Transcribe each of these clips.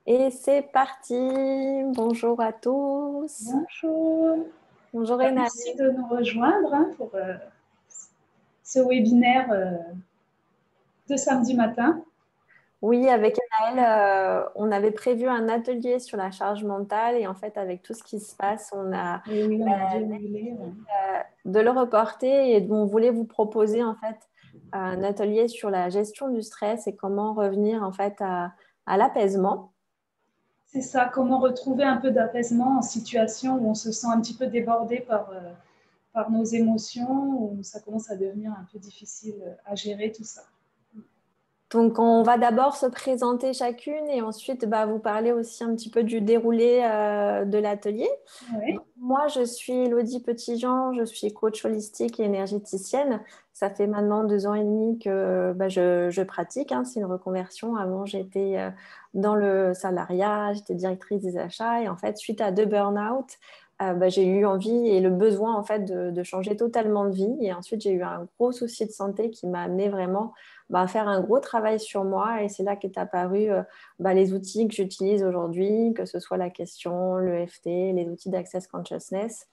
Et c'est parti. Bonjour à tous. Bonjour, Bonjour Enaël. merci de nous rejoindre pour ce webinaire de samedi matin. Oui, avec Enaël, on avait prévu un atelier sur la charge mentale et en fait, avec tout ce qui se passe, on a Et oui, on a dû annuler. de le reporter et on voulait vous proposer en fait un atelier sur la gestion du stress et comment revenir en fait à l'apaisement. C'est ça, comment retrouver un peu d'apaisement en situation où on se sent un petit peu débordé par nos émotions, où ça commence à devenir un peu difficile à gérer tout ça. Donc, on va d'abord se présenter chacune et ensuite vous parler aussi un petit peu du déroulé de l'atelier. Donc, Oui, moi, je suis Elodie Petitjean, je suis coach holistique et énergéticienne. Ça fait maintenant 2 ans et demi que je pratique, hein, c'est une reconversion. Avant, j'étais dans le salariat, j'étais directrice des achats et en fait, suite à 2 burn-out, j'ai eu envie et le besoin en fait de changer totalement de vie. Et ensuite, j'ai eu un gros souci de santé qui m'a amené vraiment faire un gros travail sur moi et c'est là qu'est apparu les outils que j'utilise aujourd'hui, que ce soit la question, le FT, les outils d'Access Consciousness.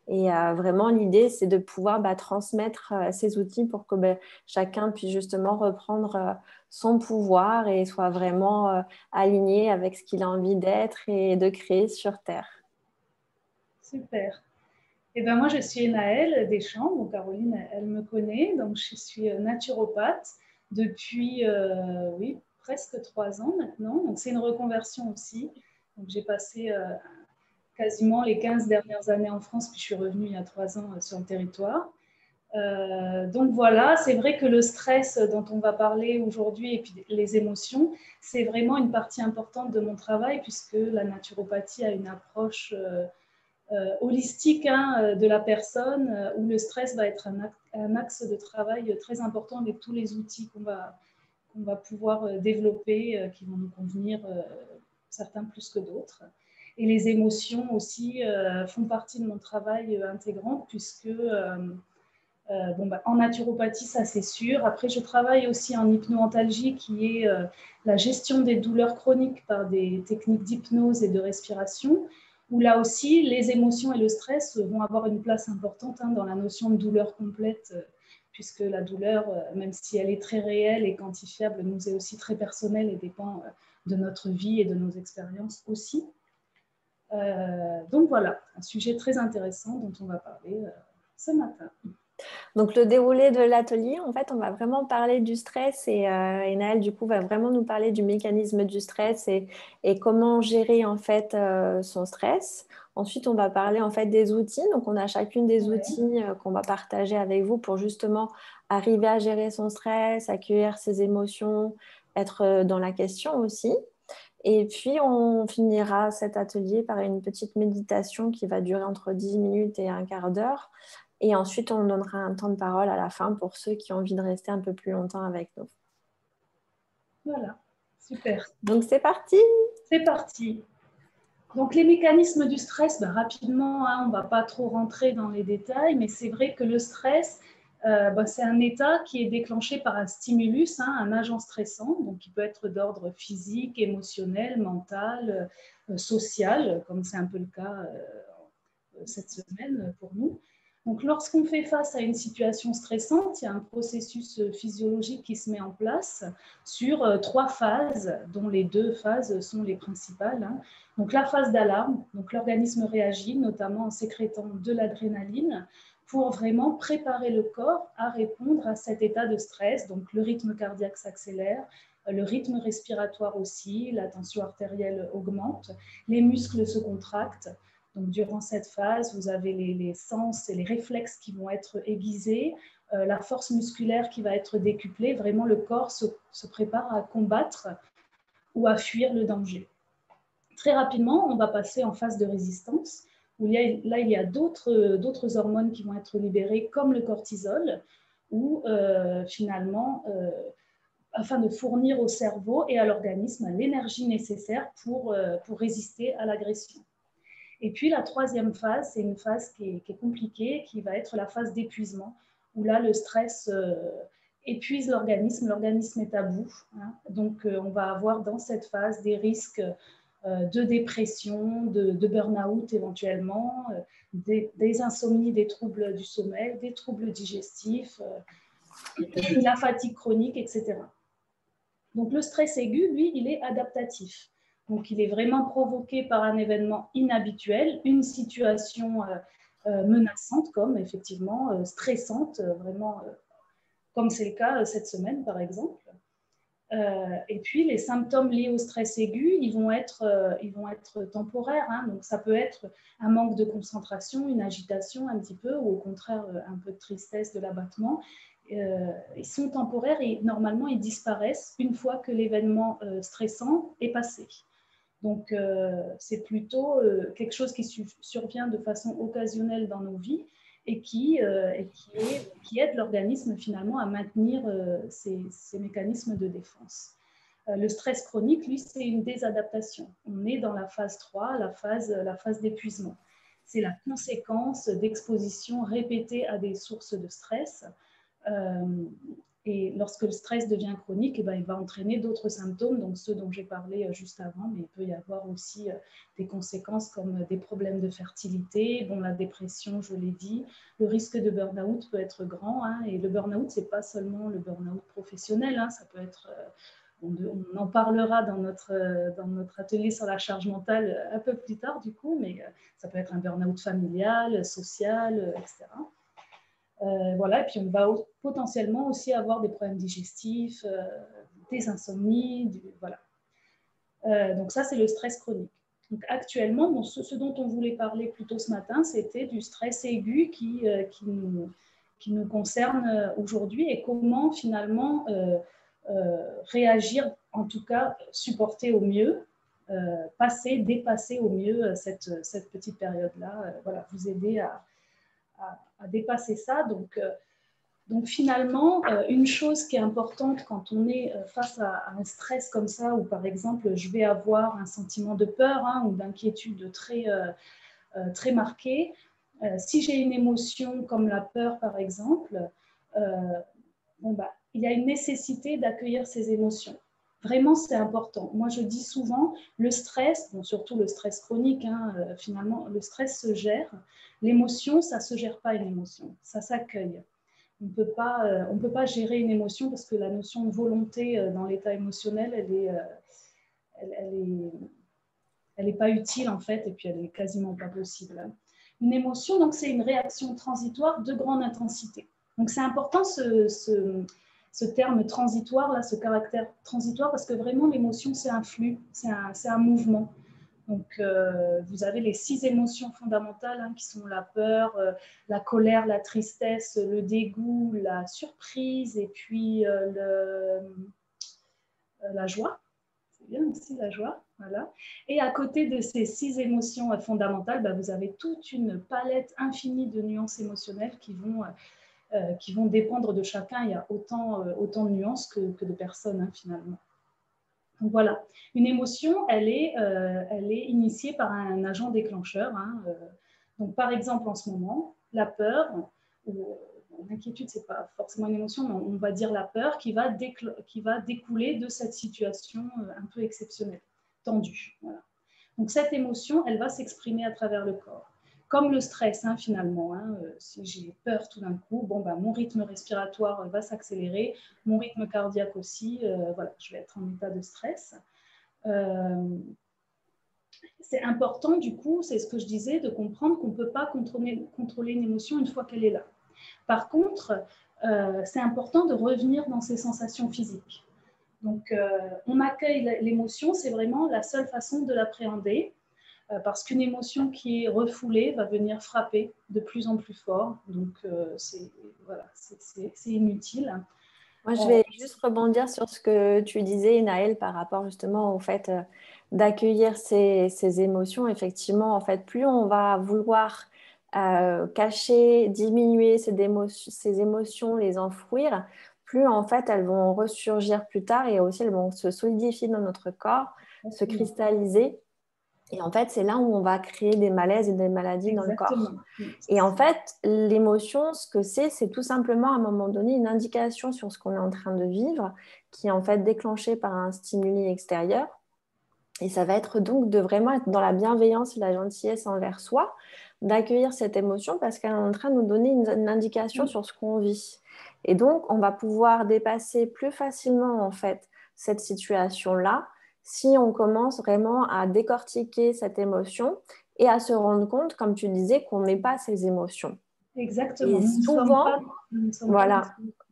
Et vraiment, l'idée, c'est de pouvoir transmettre ces outils pour que chacun puisse justement reprendre son pouvoir et soit vraiment aligné avec ce qu'il a envie d'être et de créer sur Terre. super. Et ben moi, je suis Enaël Deschamps, donc Caroline, elle me connaît, donc je suis naturopathe depuis, oui, presque 3 ans maintenant. Donc c'est une reconversion aussi. Donc j'ai passé quasiment les 15 dernières années en France, puis je suis revenue il y a 3 ans sur le territoire. Donc voilà, c'est vrai que le stress dont on va parler aujourd'hui et puis les émotions, c'est vraiment une partie importante de mon travail puisque la naturopathie a une approche holistique de la personne où le stress va être un axe de travail très important avec tous les outils qu'on va pouvoir développer qui vont nous convenir, certains plus que d'autres. Et les émotions aussi font partie de mon travail intégrant puisque en naturopathie, ça c'est sûr. Après, je travaille aussi en hypnoantalgie qui est la gestion des douleurs chroniques par des techniques d'hypnose et de respiration, où là aussi, les émotions et le stress vont avoir une place importante dans la notion de douleur complète, puisque la douleur, même si elle est très réelle et quantifiable, nous est aussi très personnelle et dépend de notre vie et de nos expériences aussi. Donc voilà, un sujet très intéressant dont on va parler ce matin. Donc, le déroulé de l'atelier, en fait, on va vraiment parler du stress et Naël, du coup, va vraiment nous parler du mécanisme du stress et comment gérer, en fait, son stress. Ensuite, on va parler, en fait, des outils. Donc, on a chacune des Ouais. outils qu'on va partager avec vous pour justement arriver à gérer son stress, accueillir ses émotions, être dans la question aussi. Et puis, on finira cet atelier par une petite méditation qui va durer entre 10 minutes et un quart d'heure. Et ensuite, on donnera un temps de parole à la fin pour ceux qui ont envie de rester un peu plus longtemps avec nous. Voilà, super. Donc, c'est parti! C'est parti. Donc les mécanismes du stress, rapidement, on ne va pas trop rentrer dans les détails, mais c'est vrai que le stress, c'est un état qui est déclenché par un stimulus, un agent stressant, donc qui peut être d'ordre physique, émotionnel, mental, social, comme c'est un peu le cas cette semaine pour nous. Donc, lorsqu'on fait face à une situation stressante, il y a un processus physiologique qui se met en place sur 3 phases, dont les 2 phases sont les principales. Donc, la phase d'alarme, donc l'organisme réagit, notamment en sécrétant de l'adrénaline, pour vraiment préparer le corps à répondre à cet état de stress. Donc, le rythme cardiaque s'accélère, le rythme respiratoire aussi, la tension artérielle augmente, les muscles se contractent. Donc, durant cette phase, vous avez les sens et les réflexes qui vont être aiguisés, la force musculaire qui va être décuplée. Vraiment, le corps se prépare à combattre ou à fuir le danger. Très rapidement, on va passer en phase de résistance, où il y a d'autres hormones qui vont être libérées, comme le cortisol, où finalement, afin de fournir au cerveau et à l'organisme l'énergie nécessaire pour résister à l'agression. Et puis la troisième phase, c'est une phase qui est compliquée, qui va être la phase d'épuisement, où là, le stress épuise l'organisme est à bout. Donc, on va avoir dans cette phase des risques de dépression, de burn-out éventuellement, des insomnies, des troubles du sommeil, des troubles digestifs, la fatigue chronique, etc. Donc le stress aigu, lui, il est adaptatif. Donc il est vraiment provoqué par un événement inhabituel, une situation menaçante, comme effectivement stressante, vraiment comme c'est le cas cette semaine par exemple. Et puis, les symptômes liés au stress aigu, ils vont être temporaires. Hein. Donc, ça peut être un manque de concentration, une agitation un petit peu, ou au contraire, un peu de tristesse, de l'abattement. Ils sont temporaires et normalement, ils disparaissent une fois que l'événement stressant est passé. Donc, c'est plutôt quelque chose qui survient de façon occasionnelle dans nos vies et qui aide l'organisme finalement à maintenir ses mécanismes de défense. Le stress chronique, lui, c'est une désadaptation. On est dans la phase 3, la phase d'épuisement. C'est la conséquence d'exposition répétée à des sources de stress. Et lorsque le stress devient chronique, eh ben, il va entraîner d'autres symptômes, donc ceux dont j'ai parlé juste avant, mais il peut y avoir aussi des conséquences comme des problèmes de fertilité, bon, la dépression, je l'ai dit, le risque de burn-out peut être grand, hein, et le burn-out, ce n'est pas seulement le burn-out professionnel, hein, ça peut être, on en parlera dans notre atelier sur la charge mentale un peu plus tard du coup, mais ça peut être un burn-out familial, social, etc. Voilà, et puis on va potentiellement aussi avoir des problèmes digestifs, des insomnies, voilà. Donc ça, c'est le stress chronique. Donc actuellement, bon, ce dont on voulait parler plus tôt ce matin, c'était du stress aigu qui nous concerne aujourd'hui et comment finalement réagir, en tout cas supporter au mieux, dépasser au mieux cette petite période-là, voilà, vous aider à dépasser ça. Donc finalement, une chose qui est importante quand on est face à un stress comme ça, où par exemple, je vais avoir un sentiment de peur, hein, ou d'inquiétude très marqué, si j'ai une émotion comme la peur par exemple, il y a une nécessité d'accueillir ces émotions. Vraiment, c'est important. Moi, je dis souvent, le stress, bon, surtout le stress chronique, hein, finalement, le stress se gère. L'émotion, ça ne se gère pas une émotion, ça s'accueille. On ne peut pas gérer une émotion parce que la notion de volonté dans l'état émotionnel, elle est pas utile en fait, et puis elle est quasiment pas possible. Une émotion, donc, c'est une réaction transitoire de grande intensité. Donc, c'est important ce terme transitoire, là, ce caractère transitoire, parce que vraiment, l'émotion, c'est un flux, c'est un mouvement. Donc, vous avez les 6 émotions fondamentales hein, qui sont la peur, la colère, la tristesse, le dégoût, la surprise et puis la joie. C'est bien aussi la joie. Voilà. Et à côté de ces 6 émotions fondamentales, vous avez toute une palette infinie de nuances émotionnelles qui vont dépendre de chacun. Il y a autant de nuances que de personnes hein, finalement. Donc voilà, une émotion, elle est initiée par un agent déclencheur. Hein, donc par exemple, en ce moment, la peur, l'inquiétude, ce n'est pas forcément une émotion, mais on va dire la peur qui va découler de cette situation un peu exceptionnelle, tendue. Voilà. Donc cette émotion, elle va s'exprimer à travers le corps. Comme le stress, hein, finalement. Hein, si j'ai peur tout d'un coup, mon rythme respiratoire va s'accélérer, mon rythme cardiaque aussi. Voilà, je vais être en état de stress. C'est important, du coup, c'est ce que je disais, de comprendre qu'on ne peut pas contrôler une émotion une fois qu'elle est là. Par contre, c'est important de revenir dans ses sensations physiques. Donc, on accueille l'émotion, c'est vraiment la seule façon de l'appréhender. Parce qu'une émotion qui est refoulée va venir frapper de plus en plus fort. Donc, c'est inutile. Moi, je vais juste rebondir sur ce que tu disais, Naël, par rapport justement au fait d'accueillir ces émotions. Effectivement, en fait, plus on va vouloir cacher, diminuer ces émotions, les enfouir, plus en fait elles vont ressurgir plus tard et aussi elles vont se solidifier dans notre corps, se cristalliser. Et en fait, c'est là où on va créer des malaises et des maladies dans le corps. Et en fait, l'émotion, ce que c'est tout simplement à un moment donné une indication sur ce qu'on est en train de vivre, qui est en fait déclenchée par un stimuli extérieur. Et ça va être donc de vraiment être dans la bienveillance et la gentillesse envers soi, d'accueillir cette émotion parce qu'elle est en train de nous donner une indication sur ce qu'on vit. Et donc, on va pouvoir dépasser plus facilement, en fait, cette situation-là si on commence vraiment à décortiquer cette émotion et à se rendre compte, comme tu disais, qu'on n'est pas ces émotions. Exactement. Et souvent, Nous ne sommes pas, voilà,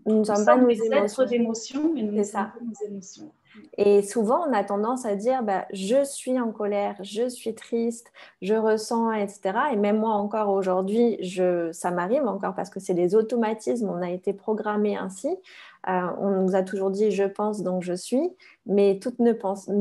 nous ne nous sommes pas sommes nos des êtres émotions. d'émotion, mais nous ne C'est sommes ça. pas nos émotions. Et souvent, on a tendance à dire, bah, je suis en colère, je suis triste, je ressens, etc. Et même moi encore aujourd'hui, ça m'arrive encore parce que c'est des automatismes, on a été programmé ainsi. On nous a toujours dit, je pense, donc je suis, mais toutes nos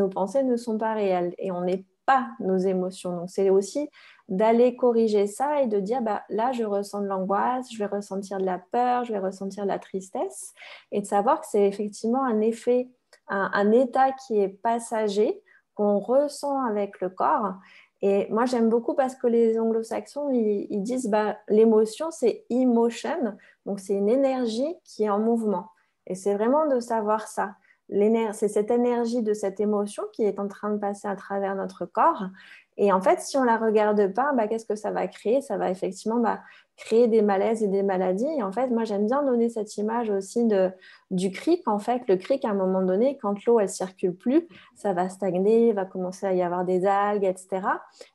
pensées ne sont pas réelles et on n'est pas nos émotions. Donc c'est aussi d'aller corriger ça et de dire, bah, là, je ressens de l'angoisse, je vais ressentir de la peur, je vais ressentir de la tristesse et de savoir que c'est effectivement un effet un état qui est passager, qu'on ressent avec le corps. Et moi, j'aime beaucoup parce que les anglo-saxons, ils disent bah, l'émotion, c'est emotion, donc c'est une énergie qui est en mouvement. Et c'est vraiment de savoir ça. C'est cette énergie de cette émotion qui est en train de passer à travers notre corps. Et en fait, si on ne la regarde pas, bah, qu'est-ce que ça va créer? Ça va effectivement créer des malaises et des maladies. Et en fait, moi, j'aime bien donner cette image aussi du cric. En fait, le cric, à un moment donné, quand l'eau, elle circule plus, ça va stagner, il va commencer à y avoir des algues, etc.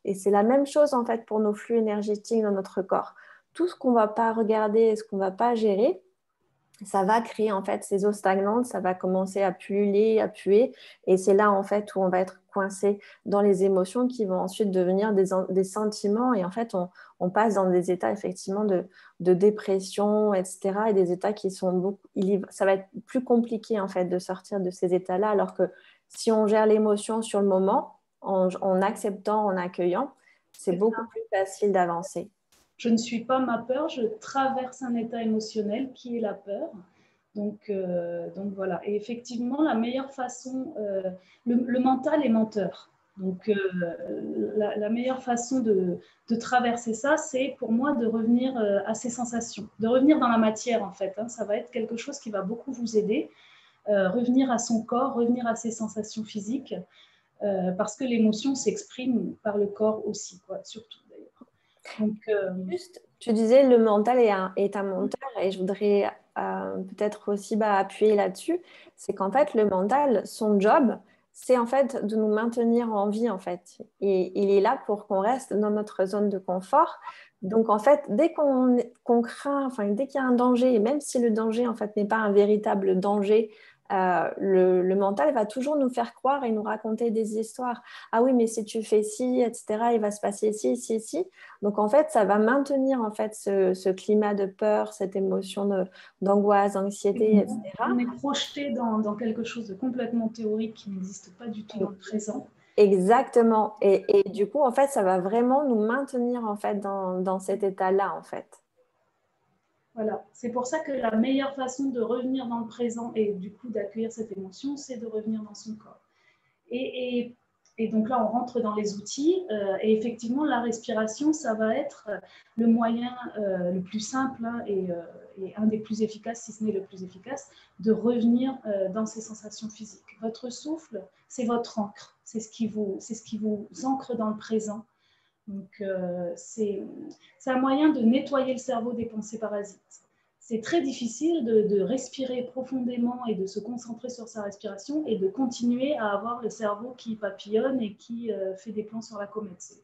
Et c'est la même chose, en fait, pour nos flux énergétiques dans notre corps. Tout ce qu'on ne va pas regarder et ce qu'on ne va pas gérer, ça va créer en fait ces eaux stagnantes, ça va commencer à pulluler, à puer, et c'est là en fait où on va être coincé dans les émotions qui vont ensuite devenir des sentiments, et en fait on passe dans des états effectivement de dépression, etc., et des états qui sont ça va être plus compliqué en fait de sortir de ces états-là, alors que si on gère l'émotion sur le moment, en acceptant, en accueillant, c'est C'est beaucoup ça. plus facile d'avancer. Je ne suis pas ma peur, je traverse un état émotionnel qui est la peur. Donc voilà. Et effectivement, la meilleure façon, le mental est menteur. Donc la meilleure façon de traverser ça, c'est pour moi de revenir à ses sensations, de revenir dans la matière en fait. Hein. Ça va être quelque chose qui va beaucoup vous aider. Revenir à son corps, revenir à ses sensations physiques, parce que l'émotion s'exprime par le corps aussi, quoi, surtout d'ailleurs. Donc, Juste, tu disais le mental est un moteur et je voudrais peut-être aussi appuyer là-dessus. C'est qu'en fait, le mental, son job, c'est en fait de nous maintenir en vie en fait. Et il est là pour qu'on reste dans notre zone de confort. Donc en fait, dès qu'on craint, enfin dès qu'il y a un danger, et même si le danger en fait n'est pas un véritable danger, le mental va toujours nous faire croire et nous raconter des histoires. Ah oui, mais si tu fais ci, etc., il va se passer ci, ci, ci. Donc, en fait, ça va maintenir en fait ce climat de peur, cette émotion d'angoisse, d'anxiété, etc. on est projeté dans quelque chose de complètement théorique qui n'existe pas du tout dans le présent. Exactement. Et du coup, en fait, ça va vraiment nous maintenir en fait dans cet état-là, en fait. Voilà. C'est pour ça que la meilleure façon de revenir dans le présent et du coup d'accueillir cette émotion, c'est de revenir dans son corps. Et donc là, on rentre dans les outils. Et effectivement, la respiration, ça va être le moyen le plus simple hein, et un des plus efficaces, si ce n'est le plus efficace, de revenir dans ces sensations physiques. Votre souffle, c'est votre ancre. C'est ce qui vous ancre dans le présent. Donc, c'est un moyen de nettoyer le cerveau des pensées parasites. C'est très difficile de respirer profondément et de se concentrer sur sa respiration et de continuer à avoir le cerveau qui papillonne et qui fait des plans sur la comète.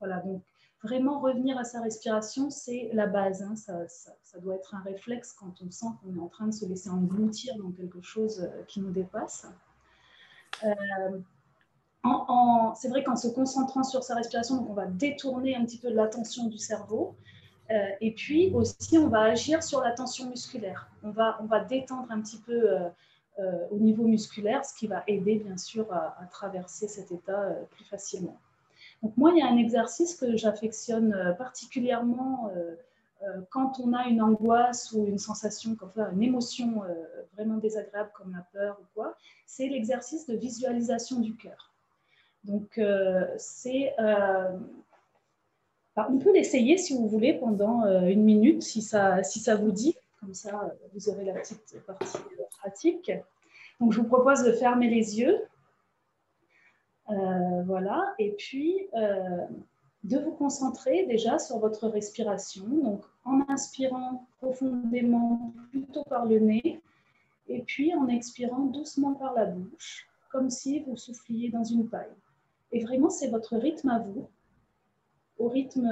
Voilà, donc vraiment revenir à sa respiration, c'est la base. Hein. Ça doit être un réflexe quand on sent qu'on est en train de se laisser engloutir dans quelque chose qui nous dépasse. C'est vrai qu'en se concentrant sur sa respiration, donc on va détourner un petit peu l'attention du cerveau. Et puis aussi, on va agir sur la tension musculaire. On va détendre un petit peu au niveau musculaire, ce qui va aider bien sûr à traverser cet état plus facilement. Donc moi, il y a un exercice que j'affectionne particulièrement quand on a une angoisse ou une sensation, enfin, une émotion vraiment désagréable comme la peur ou quoi, c'est l'exercice de visualisation du cœur. Donc on peut l'essayer si vous voulez pendant une minute, si ça vous dit. Comme ça, vous aurez la petite partie pratique. Donc, je vous propose de fermer les yeux. Voilà, et puis de vous concentrer déjà sur votre respiration, donc en inspirant profondément plutôt par le nez, et puis en expirant doucement par la bouche, comme si vous souffliez dans une paille. Et vraiment, c'est votre rythme à vous, au rythme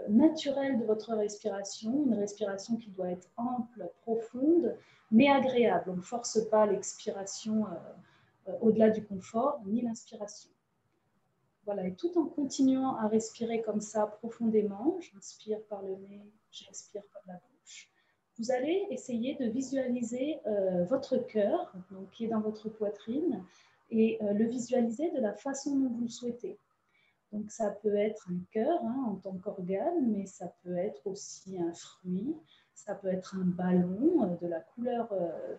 naturel de votre respiration, une respiration qui doit être ample, profonde, mais agréable. On ne force pas l'expiration au-delà du confort, ni l'inspiration. Voilà, et tout en continuant à respirer comme ça profondément, j'inspire par le nez, j'expire par la bouche, vous allez essayer de visualiser votre cœur, donc, qui est dans votre poitrine, et le visualiser de la façon dont vous le souhaitez. Donc ça peut être un cœur en tant qu'organe, mais ça peut être aussi un fruit, ça peut être un ballon de la couleur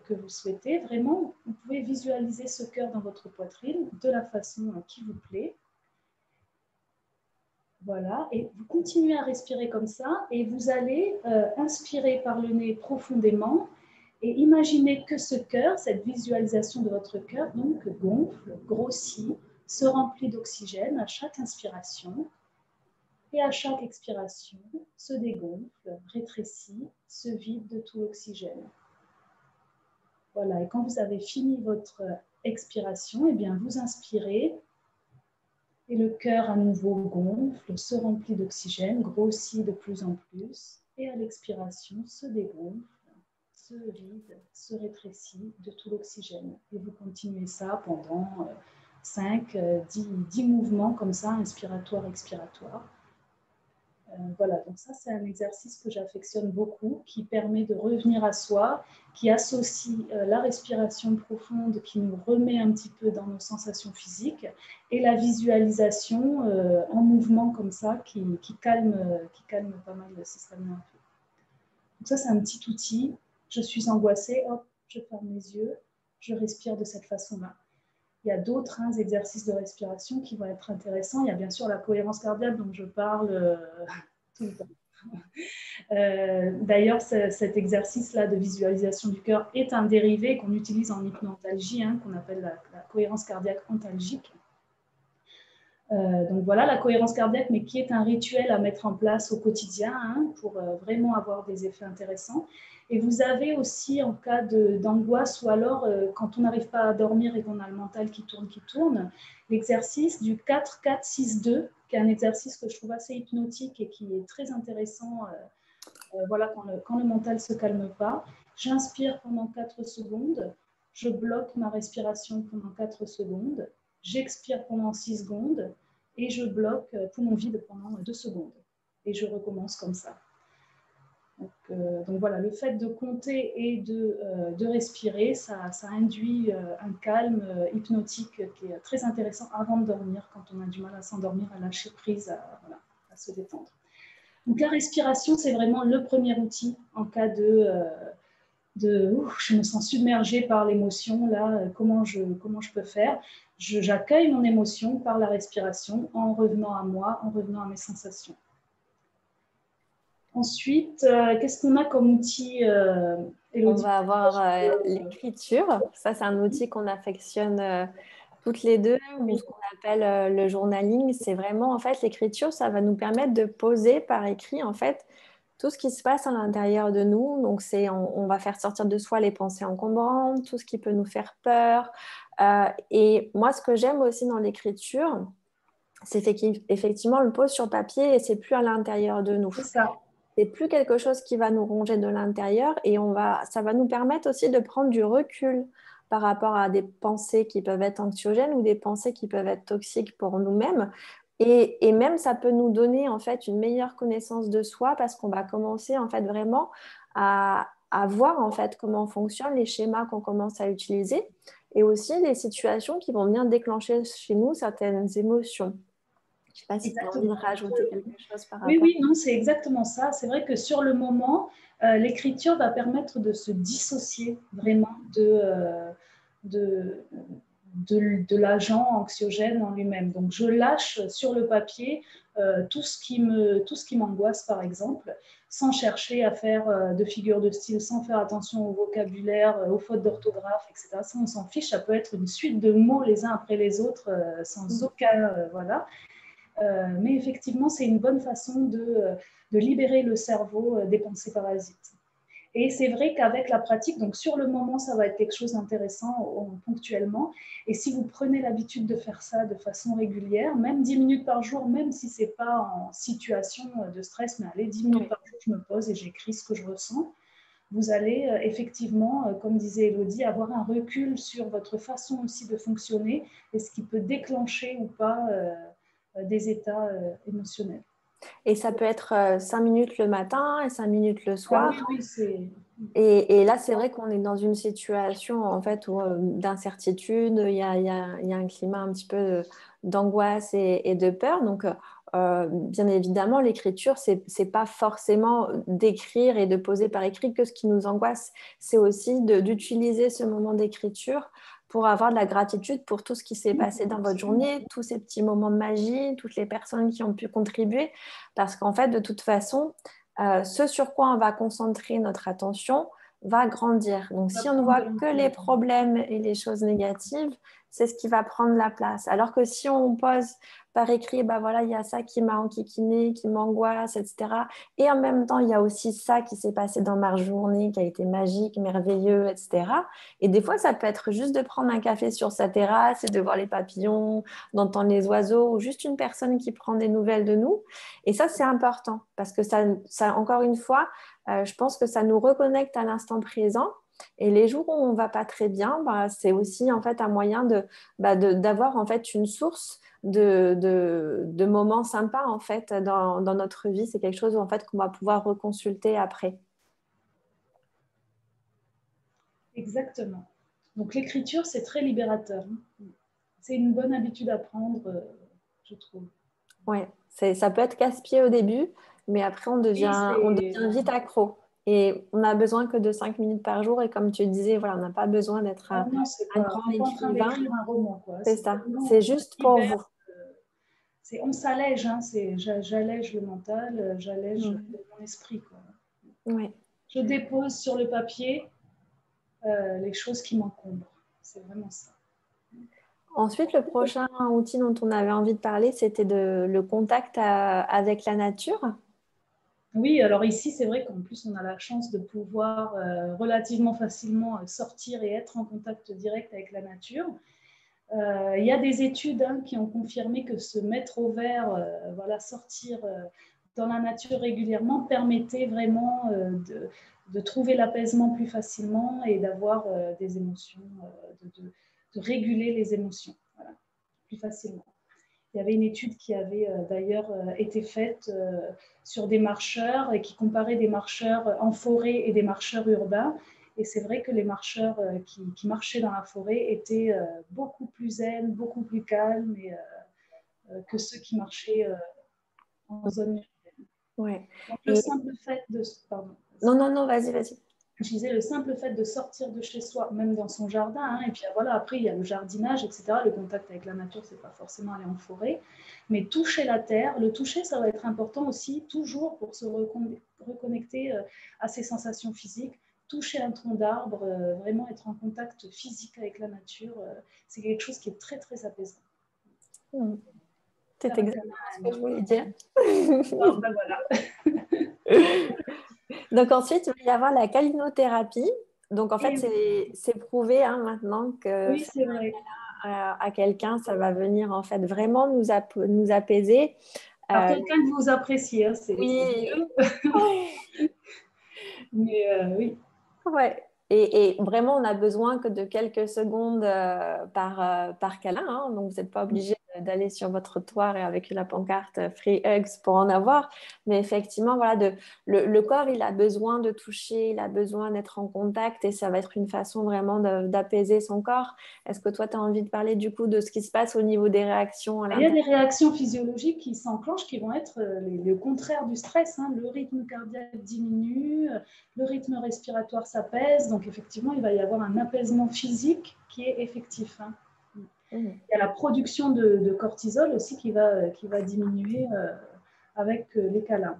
que vous souhaitez. Vraiment, vous pouvez visualiser ce cœur dans votre poitrine de la façon qui vous plaît. Voilà, et vous continuez à respirer comme ça et vous allez inspirer par le nez profondément et imaginez que ce cœur, cette visualisation de votre cœur, donc gonfle, grossit, se remplit d'oxygène à chaque inspiration et à chaque expiration se dégonfle, rétrécit, se vide de tout l'oxygène. Voilà, et quand vous avez fini votre expiration, eh bien vous inspirez et le cœur à nouveau gonfle, se remplit d'oxygène, grossit de plus en plus et à l'expiration se dégonfle, se vide, se rétrécit de tout l'oxygène. Et vous continuez ça pendant 5, 10 mouvements comme ça, inspiratoire, expiratoire. Voilà, donc ça c'est un exercice que j'affectionne beaucoup, qui permet de revenir à soi, qui associe la respiration profonde, qui nous remet un petit peu dans nos sensations physiques, et la visualisation en mouvement comme ça, qui calme pas mal le système nerveux. Donc ça c'est un petit outil. Je suis angoissée, hop, je ferme les yeux, je respire de cette façon-là. Il y a d'autres exercices de respiration qui vont être intéressants. Il y a bien sûr la cohérence cardiaque dont je parle tout le temps. D'ailleurs, cet exercice-là de visualisation du cœur est un dérivé qu'on utilise en hypnoantalgie, qu'on appelle la cohérence cardiaque antalgique. Donc voilà, la cohérence cardiaque, mais qui est un rituel à mettre en place au quotidien pour vraiment avoir des effets intéressants. Et vous avez aussi, en cas d'angoisse ou alors quand on n'arrive pas à dormir et qu'on a le mental qui tourne, l'exercice du 4-4-6-2, qui est un exercice que je trouve assez hypnotique et qui est très intéressant voilà, quand le mental ne se calme pas. J'inspire pendant 4 secondes, je bloque ma respiration pendant 4 secondes, j'expire pendant 6 secondes et je bloque poumon vide pendant 2 secondes. Et je recommence comme ça. Donc voilà, le fait de compter et de respirer, ça induit un calme hypnotique qui est très intéressant avant de dormir, quand on a du mal à s'endormir, à lâcher prise, à se détendre. Donc la respiration, c'est vraiment le premier outil en cas je me sens submergée par l'émotion, là, comment je peux faire? J'accueille mon émotion par la respiration en revenant à moi, en revenant à mes sensations. Ensuite, qu'est-ce qu'on a comme outil, Élodie? On va avoir l'écriture. Ça, c'est un outil qu'on affectionne toutes les deux, ou ce qu'on appelle le journaling. C'est vraiment, en fait, l'écriture, ça va nous permettre de poser par écrit, en fait, tout ce qui se passe à l'intérieur de nous. Donc, on va faire sortir de soi les pensées encombrantes, tout ce qui peut nous faire peur. Et moi, ce que j'aime aussi dans l'écriture, c'est qu'effectivement, on le pose sur papier et c'est plus à l'intérieur de nous. C'est ça. C'est plus quelque chose qui va nous ronger de l'intérieur et ça va nous permettre aussi de prendre du recul par rapport à des pensées qui peuvent être anxiogènes ou des pensées qui peuvent être toxiques pour nous-mêmes. Et même, ça peut nous donner en fait une meilleure connaissance de soi parce qu'on va commencer en fait vraiment à voir en fait comment fonctionnent les schémas qu'on commence à utiliser et aussi les situations qui vont venir déclencher chez nous certaines émotions. Je ne sais pas si tu as envie de rajouter quelque chose par rapport. Oui, non, c'est exactement ça. C'est vrai que sur le moment, l'écriture va permettre de se dissocier vraiment de de l'agent anxiogène en lui-même. Donc, je lâche sur le papier tout ce qui m'angoisse, par exemple, sans chercher à faire de figures de style, sans faire attention au vocabulaire, aux fautes d'orthographe, etc. Ça, on s'en fiche. Ça peut être une suite de mots les uns après les autres, sans aucun... voilà. Mais effectivement, c'est une bonne façon de libérer le cerveau des pensées parasites. Et c'est vrai qu'avec la pratique, donc sur le moment, ça va être quelque chose d'intéressant ponctuellement. Et si vous prenez l'habitude de faire ça de façon régulière, même 10 minutes par jour, même si ce n'est pas en situation de stress, mais allez, 10 minutes par jour, je me pose et j'écris ce que je ressens, vous allez effectivement, comme disait Elodie, avoir un recul sur votre façon aussi de fonctionner et ce qui peut déclencher ou pas des états émotionnels. Et ça peut être 5 minutes le matin et 5 minutes le Ah soir. oui, c'est... Et là, c'est vrai qu'on est dans une situation en fait d'incertitude, il y a un climat un petit peu d'angoisse et de peur. Donc, bien évidemment, l'écriture, c'est pas forcément d'écrire et de poser par écrit que ce qui nous angoisse. C'est aussi d'utiliser ce moment d'écriture pour avoir de la gratitude pour tout ce qui s'est passé dans votre journée, tous ces petits moments de magie, toutes les personnes qui ont pu contribuer. Parce qu'en fait, de toute façon, ce sur quoi on va concentrer notre attention va grandir. Donc, si on ne voit que les problèmes et les choses négatives, c'est ce qui va prendre la place. Alors que si on pose par écrit, bah voilà, il y a ça qui m'a enquiquiné, qui m'angoisse, etc. Et en même temps, il y a aussi ça qui s'est passé dans ma journée, qui a été magique, merveilleux, etc. Et des fois, ça peut être juste de prendre un café sur sa terrasse et de voir les papillons, d'entendre les oiseaux, ou juste une personne qui prend des nouvelles de nous. Et ça, c'est important parce que ça encore une fois, je pense que ça nous reconnecte à l'instant présent. Et les jours où on ne va pas très bien, bah, c'est aussi en fait un moyen d'avoir en fait une source de moments sympas en fait dans notre vie. C'est quelque chose en fait qu'on va pouvoir reconsulter après. Exactement. Donc l'écriture, c'est très libérateur. C'est une bonne habitude à prendre, je trouve. Ouais, ça peut être casse-pied au début, mais après on devient vite accro. Et on n'a besoin que de 5 minutes par jour. Et comme tu disais, voilà, on n'a pas besoin d'être non, un on grand n'est pas en train écrivain. d'écrire un roman, quoi. C'est ça. C'est juste pour vous. On s'allège, hein, j'allège le mental, j'allège mon esprit, quoi. Ouais. Je dépose sur le papier les choses qui m'encombrent. C'est vraiment ça. Ensuite, le prochain outil dont on avait envie de parler, c'était le contact avec la nature. Oui, alors ici, c'est vrai qu'en plus, on a la chance de pouvoir relativement facilement sortir et être en contact direct avec la nature. Il y a des études qui ont confirmé que se mettre au vert, voilà, sortir dans la nature régulièrement permettait vraiment de trouver l'apaisement plus facilement et d'avoir des émotions, de réguler les émotions, voilà, plus facilement. Il y avait une étude qui avait d'ailleurs été faite sur des marcheurs et qui comparait des marcheurs en forêt et des marcheurs urbains. Et c'est vrai que les marcheurs qui marchaient dans la forêt étaient beaucoup plus zen, beaucoup plus calmes que ceux qui marchaient en zone urbaine. Ouais. Donc le simple fait de... Pardon. Non, vas-y. Je disais, le simple fait de sortir de chez soi, même dans son jardin, et puis voilà, après il y a le jardinage, etc. Le contact avec la nature, c'est pas forcément aller en forêt, mais toucher la terre, le toucher, ça va être important aussi, toujours pour se reconnecter à ses sensations physiques. Toucher un tronc d'arbre, vraiment être en contact physique avec la nature, c'est quelque chose qui est très, très apaisant. C'est exactement ce que je voulais dire. Oh, ben voilà. Donc ensuite, il va y avoir la calinothérapie. Donc en fait, c'est prouvé maintenant que oui, c'est vrai. À quelqu'un, ça va venir en fait vraiment nous apaiser. Alors quelqu'un que vous appréciez, hein, c'est oui. Mais oui. Ouais. Et vraiment, on n'a besoin que de quelques secondes par câlin. Hein. Donc, vous n'êtes pas obligé d'aller sur votre trottoir et avec la pancarte Free Hugs pour en avoir. Mais effectivement, voilà, le corps, il a besoin de toucher, il a besoin d'être en contact et ça va être une façon vraiment d'apaiser son corps. Est-ce que toi, tu as envie de parler du coup de ce qui se passe au niveau des réactions à Il y a l'intérieur? des réactions physiologiques qui s'enclenchent, qui vont être le contraire du stress. Hein. Le rythme cardiaque diminue, le rythme respiratoire s'apaise. Donc effectivement, il va y avoir un apaisement physique qui est effectif. Hein. Il y a la production de cortisol aussi qui va diminuer avec les câlins.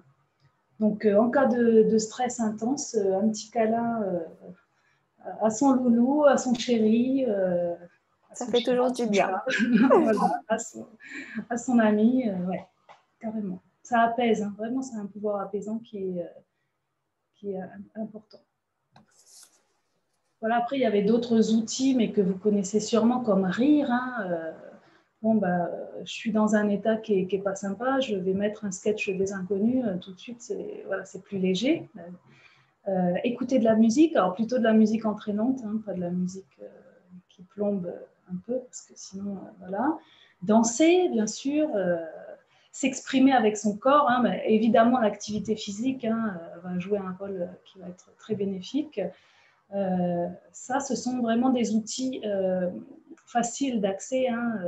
Donc, en cas de stress intense, un petit câlin à son loulou, à son chéri, ça fait toujours du bien. Voilà, à son ami, ouais, carrément. Ça apaise, hein. Vraiment, c'est un pouvoir apaisant qui est important. Voilà, après, il y avait d'autres outils, mais que vous connaissez sûrement, comme rire. Hein. Bon, bah, je suis dans un état qui est pas sympa, je vais mettre un sketch des inconnus, tout de suite, c'est plus léger. Écouter de la musique, alors plutôt de la musique entraînante, hein, pas de la musique qui plombe un peu, parce que sinon, voilà. Danser, bien sûr, s'exprimer avec son corps, hein, mais évidemment, l'activité physique hein, va jouer un rôle qui va être très bénéfique. Ça, ce sont vraiment des outils faciles d'accès, hein,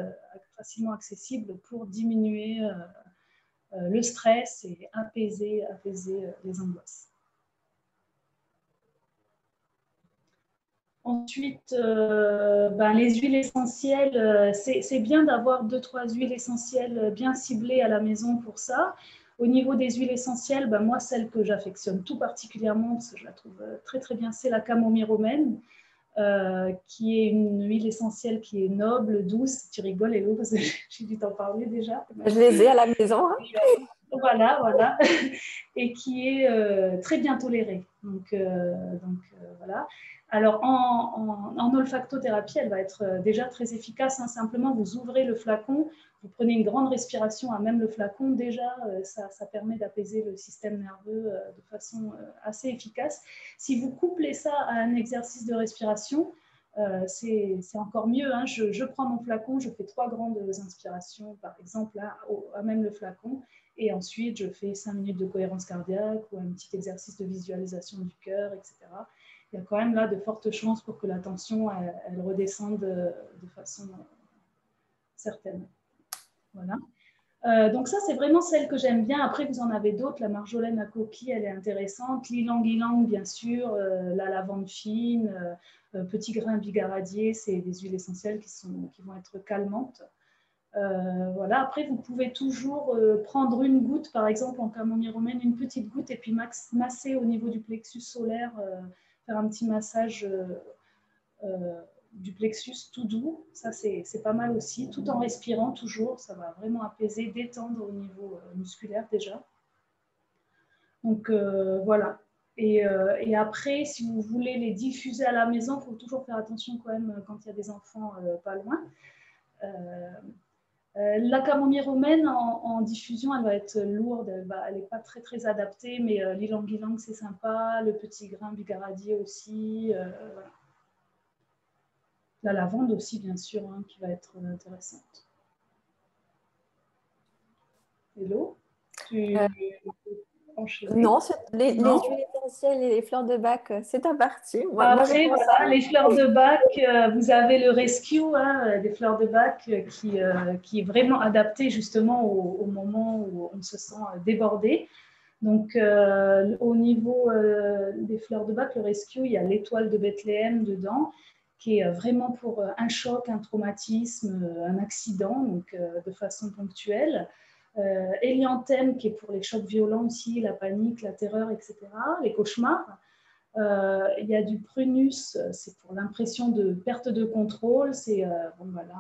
facilement accessibles pour diminuer le stress et apaiser les angoisses. Ensuite, les huiles essentielles, c'est bien d'avoir 2-3 huiles essentielles bien ciblées à la maison pour ça. Au niveau des huiles essentielles, moi, celle que j'affectionne tout particulièrement, parce que je la trouve très très bien, c'est la camomille romaine, qui est une huile essentielle qui est noble, douce. Tu rigoles, Hello, parce que j'ai dû t'en parler déjà. Je les ai à la maison. Hein. Voilà. Et qui est très bien tolérée. Donc voilà. Alors, en olfactothérapie, elle va être déjà très efficace. Hein. Simplement, vous ouvrez le flacon, vous prenez une grande respiration à même le flacon. Déjà, ça permet d'apaiser le système nerveux de façon assez efficace. Si vous couplez ça à un exercice de respiration, c'est encore mieux. Hein. Je prends mon flacon, je fais 3 grandes inspirations, par exemple, à même le flacon. Et ensuite, je fais 5 minutes de cohérence cardiaque ou un petit exercice de visualisation du cœur, etc. Il y a quand même là de fortes chances pour que la tension elle redescende de façon certaine. Voilà. Donc ça, c'est vraiment celle que j'aime bien. Après, vous en avez d'autres. La marjolaine à coquille, elle est intéressante. L'ylang-ylang, bien sûr. La lavande fine. Petit grain bigaradier, c'est des huiles essentielles qui vont être calmantes. Voilà. Après, vous pouvez toujours prendre une goutte, par exemple, en camomille romaine, une petite goutte, et puis masser au niveau du plexus solaire, faire un petit massage du plexus tout doux. Ça, c'est pas mal aussi, tout en respirant toujours. Ça va vraiment apaiser, détendre au niveau musculaire déjà. Donc, voilà. Et après, si vous voulez les diffuser à la maison, il faut toujours faire attention quand même quand il y a des enfants pas loin. La camomille romaine en diffusion, elle va être lourde, elle n'est pas très très adaptée, mais l'ylang-ylang c'est sympa, le petit grain bigaradier aussi, voilà. La lavande aussi bien sûr, hein, qui va être intéressante. Hello, Non, les huiles essentielles et les fleurs de bac, c'est ta partie. Après, voilà, les fleurs de bac, vous avez le rescue, hein, des fleurs de bac qui est vraiment adapté justement au moment où on se sent débordé. Donc, au niveau des fleurs de bac, le rescue, il y a l'étoile de Bethléem dedans, qui est vraiment pour un choc, un traumatisme, un accident, donc de façon ponctuelle. Hélianthème, qui est pour les chocs violents aussi, la panique, la terreur, etc., les cauchemars. Il y a du prunus, c'est pour l'impression de perte de contrôle. C'est bon, voilà,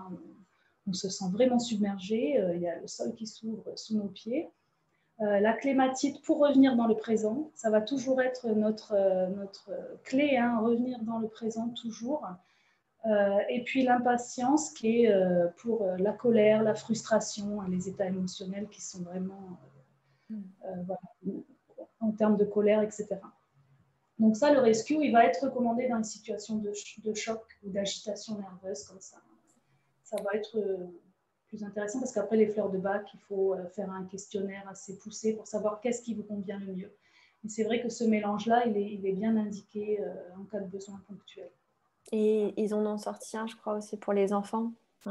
on se sent vraiment submergé. Il y a le sol qui s'ouvre sous nos pieds. La clématite pour revenir dans le présent, ça va toujours être notre clé, hein, revenir dans le présent toujours. Et puis l'impatience qui est pour la colère, la frustration, les états émotionnels qui sont vraiment voilà, en termes de colère, etc. Donc ça, le rescue, il va être recommandé dans une situation de choc ou d'agitation nerveuse comme ça. Ça va être plus intéressant parce qu'après les fleurs de bac, il faut faire un questionnaire assez poussé pour savoir qu'est-ce qui vous convient le mieux. Et c'est vrai que ce mélange-là, il est bien indiqué en cas de besoin ponctuel. Et ils en ont sorti un, je crois, aussi pour les enfants. Eh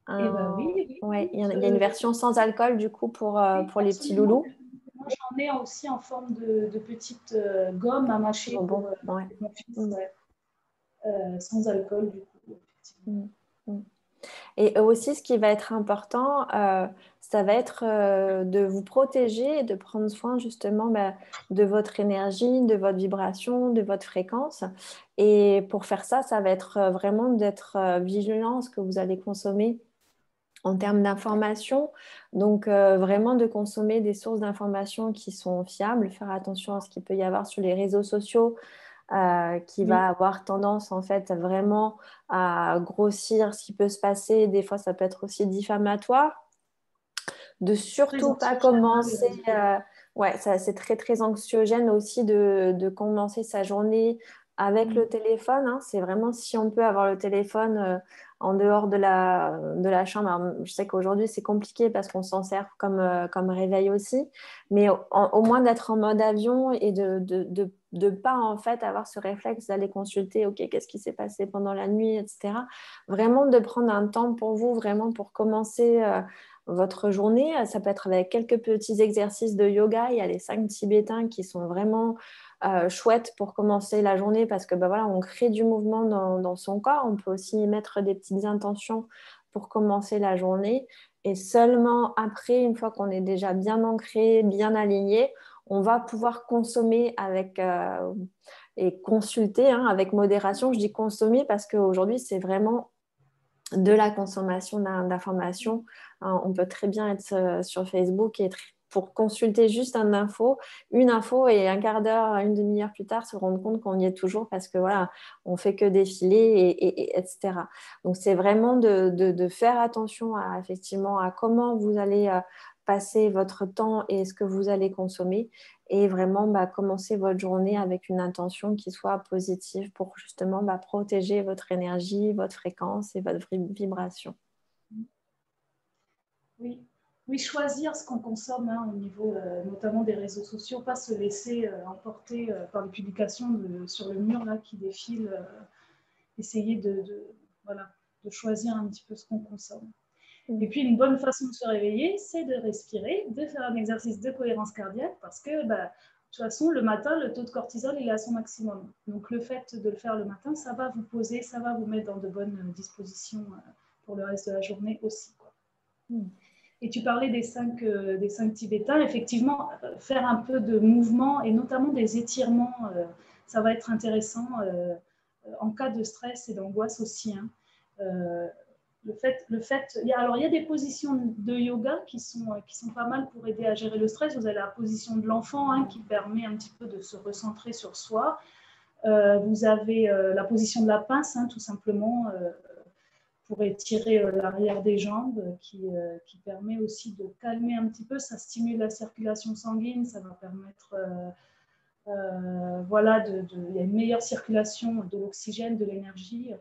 ben oui. Ouais, il y a une version sans alcool, du coup, pour les petits loulous. Moi, j'en ai aussi en forme de petite gomme à mâcher pour mon fils, ouais. Sans alcool, du coup. Mm. Et aussi, ce qui va être important, ça va être de vous protéger et de prendre soin justement de votre énergie, de votre vibration, de votre fréquence. Et pour faire ça, ça va être vraiment d'être vigilant à ce que vous allez consommer en termes d'informations. Donc, vraiment de consommer des sources d'informations qui sont fiables, faire attention à ce qu'il peut y avoir sur les réseaux sociaux, qui va Oui, avoir tendance en fait vraiment à grossir ce qui peut se passer. Des fois, ça peut être aussi diffamatoire. De très surtout pas anxiogène, hein, les commencer, réseaux. ouais, ça, c'est très très anxiogène aussi de commencer sa journée avec le Mm. téléphone, hein. C'est vraiment si on peut avoir le téléphone en dehors de la chambre. Alors, je sais qu'aujourd'hui c'est compliqué parce qu'on s'en sert comme réveil aussi, mais au moins d'être en mode avion et de pas en fait avoir ce réflexe d'aller consulter, ok, qu'est-ce qui s'est passé pendant la nuit, etc. Vraiment de prendre un temps pour vous, vraiment pour commencer votre journée. Ça peut être avec quelques petits exercices de yoga. Il y a les 5 tibétains qui sont vraiment chouettes pour commencer la journée parce que bah, voilà, on crée du mouvement dans son corps. On peut aussi y mettre des petites intentions pour commencer la journée. Et seulement après, une fois qu'on est déjà bien ancré, bien aligné, on va pouvoir consommer avec, et consulter hein, avec modération. Je dis consommer parce qu'aujourd'hui, c'est vraiment de la consommation d'informations. On peut très bien être sur Facebook et pour consulter juste une info et un quart d'heure, une demi-heure plus tard, se rendre compte qu'on y est toujours parce que voilà, on fait que défiler etc. Donc c'est vraiment de faire attention à, effectivement à comment vous allez passer votre temps et ce que vous allez consommer et vraiment commencer votre journée avec une intention qui soit positive pour justement protéger votre énergie, votre fréquence et votre vibration. Oui. Oui, choisir ce qu'on consomme hein, au niveau notamment des réseaux sociaux, pas se laisser emporter par les publications sur le mur là, qui défilent, essayer voilà, de choisir un petit peu ce qu'on consomme. Et Mm. puis, une bonne façon de se réveiller, c'est de respirer, de faire un exercice de cohérence cardiaque parce que, bah, de toute façon, le matin, le taux de cortisol il est à son maximum. Donc, le fait de le faire le matin, ça va vous poser, ça va vous mettre dans de bonnes dispositions pour le reste de la journée aussi. Quoi. Mm. Et tu parlais des 5 Tibétains. Effectivement, faire un peu de mouvement et notamment des étirements, ça va être intéressant en cas de stress et d'angoisse aussi. Hein. Euh, alors il y a des positions de yoga qui sont pas mal pour aider à gérer le stress. Vous avez la position de l'enfant hein, qui permet un petit peu de se recentrer sur soi. Vous avez la position de la pince, hein, tout simplement, pour étirer l'arrière des jambes, qui permet aussi de calmer un petit peu. Ça stimule la circulation sanguine, ça va permettre voilà, il y a une meilleure circulation de l'oxygène, de l'énergie.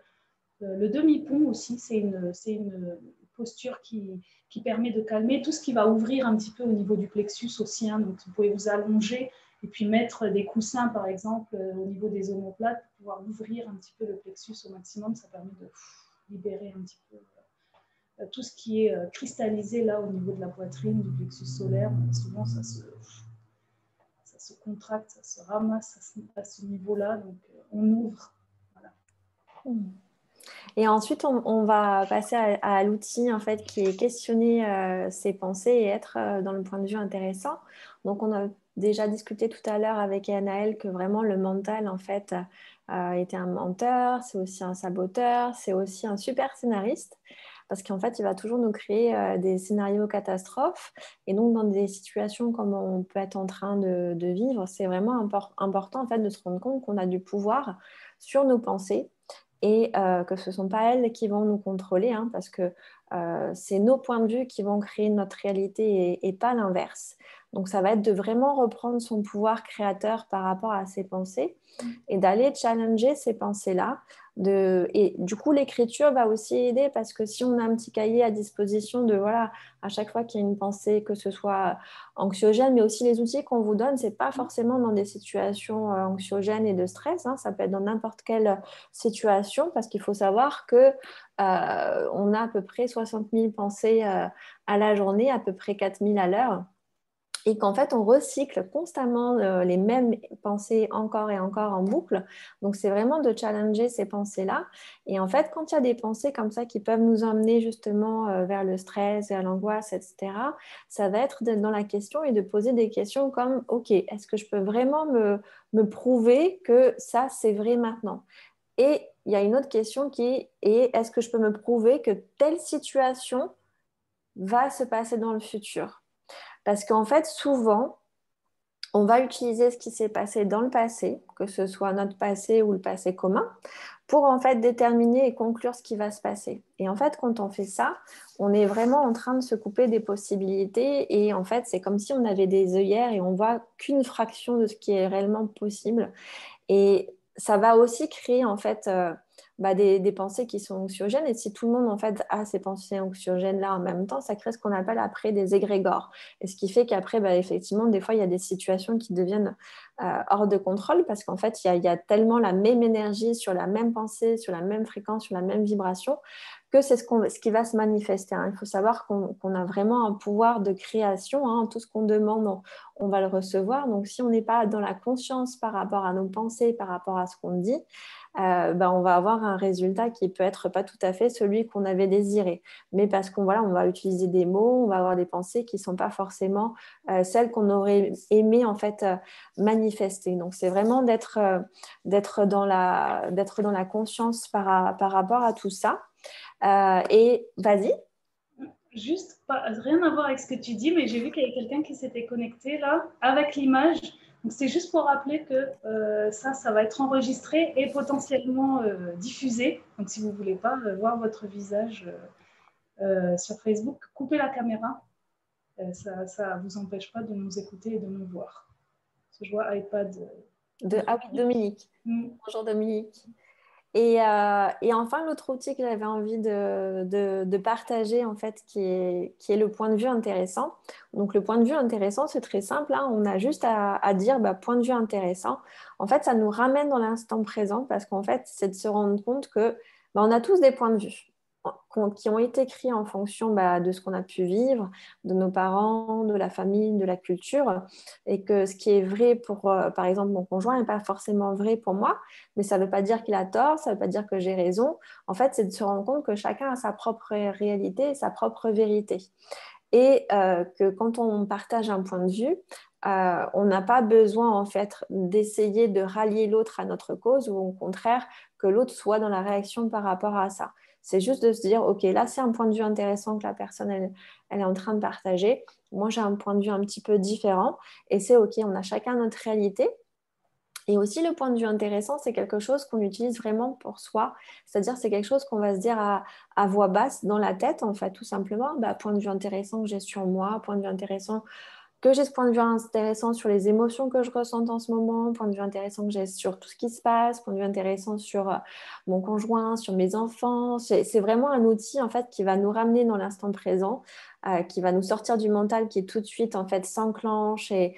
Le demi-pont aussi, c'est une posture qui permet de calmer tout ce qui va ouvrir un petit peu au niveau du plexus aussi. Hein. Donc, vous pouvez vous allonger et puis mettre des coussins, par exemple, au niveau des omoplates pour pouvoir ouvrir un petit peu le plexus au maximum. Ça permet de libérer un petit peu tout ce qui est cristallisé là au niveau de la poitrine, du plexus solaire. Souvent, ça se contracte, ça se ramasse à ce niveau-là. Donc, on ouvre. Voilà. Mm. Et ensuite, on va passer à l'outil en fait qui est questionner ses pensées et être dans le point de vue intéressant. Donc, on a déjà discuté tout à l'heure avec Anaël que vraiment le mental en fait était un menteur, c'est aussi un saboteur, c'est aussi un super scénariste parce qu'en fait, il va toujours nous créer des scénarios catastrophes. Et donc, dans des situations comme on peut être en train de vivre, c'est vraiment important en fait de se rendre compte qu'on a du pouvoir sur nos pensées et que ce ne sont pas elles qui vont nous contrôler, hein, parce que c'est nos points de vue qui vont créer notre réalité et pas l'inverse. Donc ça va être de vraiment reprendre son pouvoir créateur par rapport à ses pensées et d'aller challenger ces pensées-là. Et du coup, l'écriture va aussi aider parce que si on a un petit cahier à disposition de, voilà, à chaque fois qu'il y a une pensée, que ce soit anxiogène, mais aussi les outils qu'on vous donne, c'est pas forcément dans des situations anxiogènes et de stress, hein, ça peut être dans n'importe quelle situation parce qu'il faut savoir que on a à peu près 60 000 pensées à la journée, à peu près 4 000 à l'heure. et qu'en fait, on recycle constamment les mêmes pensées encore et encore en boucle. Donc, c'est vraiment de challenger ces pensées-là. Et en fait, quand il y a des pensées comme ça qui peuvent nous emmener justement vers le stress, vers l'angoisse, etc., ça va être d'être dans la question et de poser des questions comme, OK, est-ce que je peux vraiment me prouver que ça, c'est vrai maintenant? Et il y a une autre question qui est, est-ce que je peux me prouver que telle situation va se passer dans le futur? Parce qu'en fait, souvent, on va utiliser ce qui s'est passé dans le passé, que ce soit notre passé ou le passé commun, pour en fait déterminer et conclure ce qui va se passer. Et en fait, quand on fait ça, on est vraiment en train de se couper des possibilités et en fait, c'est comme si on avait des œillères et on voit qu'une fraction de ce qui est réellement possible. Et ça va aussi créer en fait des pensées qui sont anxiogènes. Et si tout le monde en fait a ces pensées anxiogènes-là en même temps, ça crée ce qu'on appelle après des égrégores. Et ce qui fait qu'après, effectivement, des fois, il y a des situations qui deviennent hors de contrôle parce qu'en fait, il y a tellement la même énergie sur la même pensée, sur la même fréquence, sur la même vibration que c'est ce qui va se manifester. Hein. Il faut savoir qu'on a vraiment un pouvoir de création. Hein. Tout ce qu'on demande, on va le recevoir. Donc, si on n'est pas dans la conscience par rapport à nos pensées, par rapport à ce qu'on dit, on va avoir un résultat qui peut être pas tout à fait celui qu'on avait désiré. Mais parce qu'on on va utiliser des mots, on va avoir des pensées qui ne sont pas forcément celles qu'on aurait aimé en fait manifester. Donc, c'est vraiment d'être dans la conscience par rapport à tout ça. Et vas-y. Juste, rien à voir avec ce que tu dis, mais j'ai vu qu'il y avait quelqu'un qui s'était connecté là avec l'image. Donc c'est juste pour rappeler que ça va être enregistré et potentiellement diffusé. Donc si vous ne voulez pas voir votre visage sur Facebook, coupez la caméra. Ça ne vous empêche pas de nous écouter et de nous voir. Parce que je vois iPad. Ah oui, Dominique. Bonjour Dominique. Et enfin, l'autre outil que j'avais envie de partager, en fait, qui est le point de vue intéressant. Donc, le point de vue intéressant, c'est très simple. Hein. On a juste à dire point de vue intéressant. En fait, ça nous ramène dans l'instant présent parce qu'en fait, c'est de se rendre compte que on a tous des points de vue qui ont été créés en fonction de ce qu'on a pu vivre, de nos parents, de la famille, de la culture, et que ce qui est vrai pour, par exemple, mon conjoint n'est pas forcément vrai pour moi, mais ça ne veut pas dire qu'il a tort, ça ne veut pas dire que j'ai raison. En fait, c'est de se rendre compte que chacun a sa propre réalité, sa propre vérité. Et que quand on partage un point de vue, on n'a pas besoin en fait d'essayer de rallier l'autre à notre cause ou au contraire que l'autre soit dans la réaction par rapport à ça. C'est juste de se dire, OK, là c'est un point de vue intéressant que la personne elle est en train de partager. Moi j'ai un point de vue un petit peu différent et c'est OK, on a chacun notre réalité. Et aussi, le point de vue intéressant, c'est quelque chose qu'on utilise vraiment pour soi. C'est-à-dire, c'est quelque chose qu'on va se dire à voix basse dans la tête, en fait, tout simplement. Point de vue intéressant que j'ai sur moi, point de vue intéressant que j'ai ce point de vue intéressant sur les émotions que je ressens en ce moment, point de vue intéressant que j'ai sur tout ce qui se passe, point de vue intéressant sur mon conjoint, sur mes enfants. C'est vraiment un outil en fait qui va nous ramener dans l'instant présent, qui va nous sortir du mental qui tout de suite en fait s'enclenche et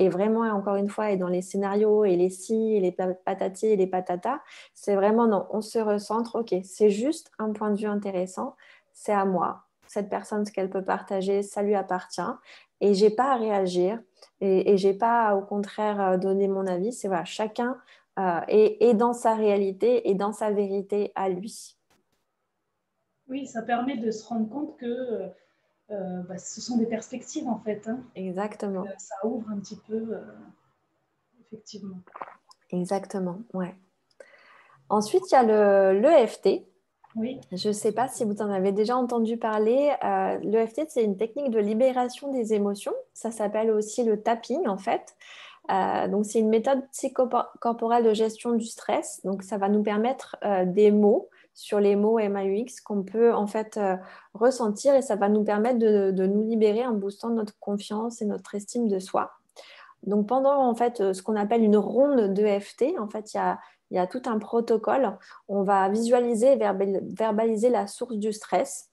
vraiment encore une fois est dans les scénarios et les si et les patati et les patatas. C'est vraiment non, on se recentre. Ok, c'est juste un point de vue intéressant. C'est à moi. Cette personne, ce qu'elle peut partager, ça lui appartient et j'ai pas à réagir et j'ai pas à, au contraire donner mon avis. C'est voilà, chacun est dans sa réalité et dans sa vérité à lui. Oui, ça permet de se rendre compte que ce sont des perspectives en fait. Hein. Exactement. Ça ouvre un petit peu, effectivement. Exactement, ouais. Ensuite, il y a l'EFT. Oui. Je ne sais pas si vous en avez déjà entendu parler. L'EFT, c'est une technique de libération des émotions. Ça s'appelle aussi le tapping, en fait. Donc, c'est une méthode psychocorporelle de gestion du stress. Donc, ça va nous permettre des mots sur les mots MAUX qu'on peut en fait ressentir et ça va nous permettre de nous libérer en boostant notre confiance et notre estime de soi. Donc, pendant en fait ce qu'on appelle une ronde d'EFT, en fait, il y a tout un protocole. On va visualiser et verbaliser la source du stress.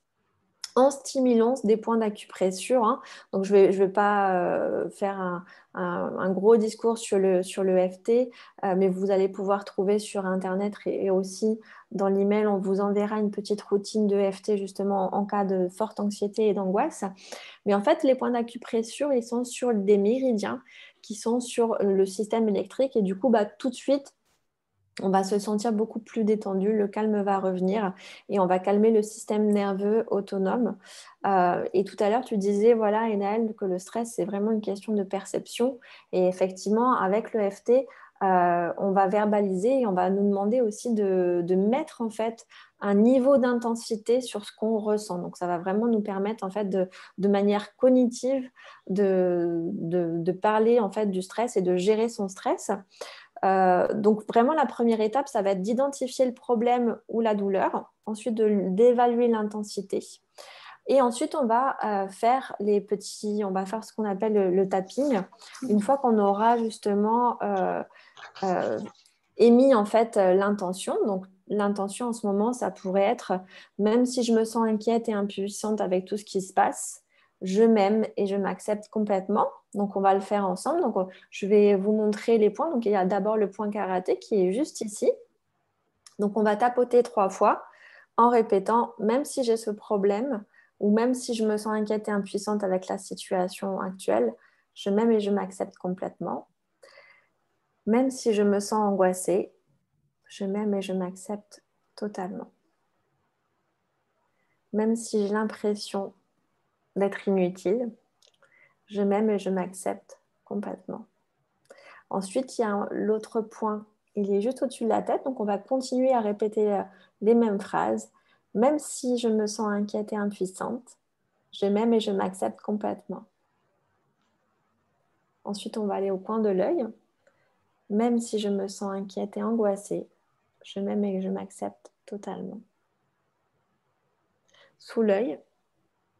en stimulant des points d'acupressure, hein. Donc, je vais pas faire un gros discours sur le FT, mais vous allez pouvoir trouver sur Internet et aussi dans l'email, on vous enverra une petite routine de FT justement en cas de forte anxiété et d'angoisse. Mais en fait, les points d'acupressure, ils sont sur des méridiens qui sont sur le système électrique et du coup, bah, tout de suite, on va se sentir beaucoup plus détendu, le calme va revenir et on va calmer le système nerveux autonome. Et tout à l'heure, tu disais, voilà, Enaël, que le stress, c'est vraiment une question de perception. Et effectivement, avec le FT, on va verbaliser et on va nous demander aussi de mettre en fait un niveau d'intensité sur ce qu'on ressent. Donc, ça va vraiment nous permettre en fait de manière cognitive de parler en fait du stress et de gérer son stress. Donc vraiment, la première étape, ça va être d'identifier le problème ou la douleur, ensuite d'évaluer l'intensité. Et ensuite, on va faire ce qu'on appelle le tapping. Une fois qu'on aura justement euh, émis en fait l'intention. Donc l'intention en ce moment, ça pourrait être, même si je me sens inquiète et impuissante avec tout ce qui se passe, je m'aime et je m'accepte complètement. Donc on va le faire ensemble. Donc je vais vous montrer les points. Donc il y a d'abord le point karaté qui est juste ici. Donc on va tapoter 3 fois en répétant, même si j'ai ce problème ou même si je me sens inquiète et impuissante avec la situation actuelle, je m'aime et je m'accepte complètement. Même si je me sens angoissée, je m'aime et je m'accepte totalement. Même si j'ai l'impression d'être inutile, je m'aime et je m'accepte complètement. Ensuite, il y a l'autre point, il est juste au-dessus de la tête, donc on va continuer à répéter les mêmes phrases. Même si je me sens inquiète et impuissante, je m'aime et je m'accepte complètement. Ensuite, on va aller au coin de l'œil. Même si je me sens inquiète et angoissée, je m'aime et je m'accepte totalement. Sous l'œil,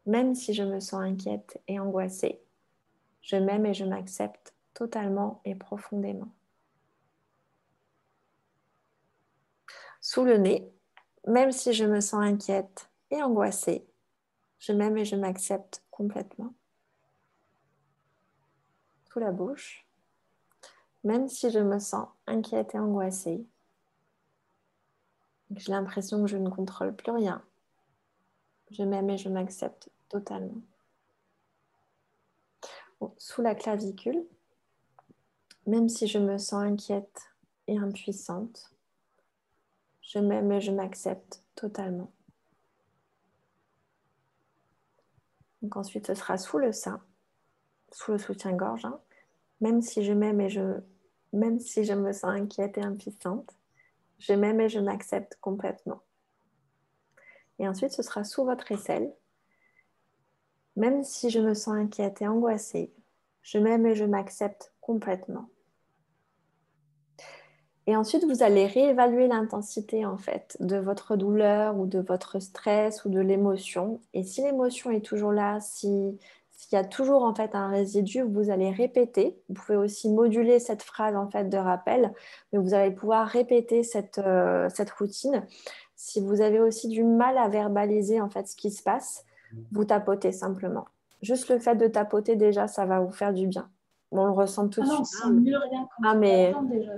même si je me sens inquiète et angoissée, je m'aime et je m'accepte totalement et profondément. Sous le nez, même si je me sens inquiète et angoissée, je m'aime et je m'accepte complètement. Sous la bouche, même si je me sens inquiète et angoissée, j'ai l'impression que je ne contrôle plus rien, je m'aime et je m'accepte totalement. Bon, sous la clavicule, même si je me sens inquiète et impuissante, je m'aime et je m'accepte totalement. Donc ensuite, ce sera sous le sein, sous le soutien-gorge. Hein. Même si je m'aime même si je me sens inquiète et impuissante, je m'aime et je m'accepte complètement. Et ensuite, ce sera sous votre aisselle. Même si je me sens inquiète et angoissée, je m'aime et je m'accepte complètement. Et ensuite, vous allez réévaluer l'intensité en fait de votre douleur ou de votre stress ou de l'émotion. Et si l'émotion est toujours là, s'il y a toujours en fait un résidu, vous allez répéter. Vous pouvez aussi moduler cette phrase en fait de rappel, mais vous allez pouvoir répéter cette routine. Si vous avez aussi du mal à verbaliser en fait ce qui se passe, vous tapotez simplement. Juste le fait de tapoter déjà, ça va vous faire du bien. On le ressent tout Ah de non, on suite. se sent mieux rien qu'en Ah vous mais entend déjà.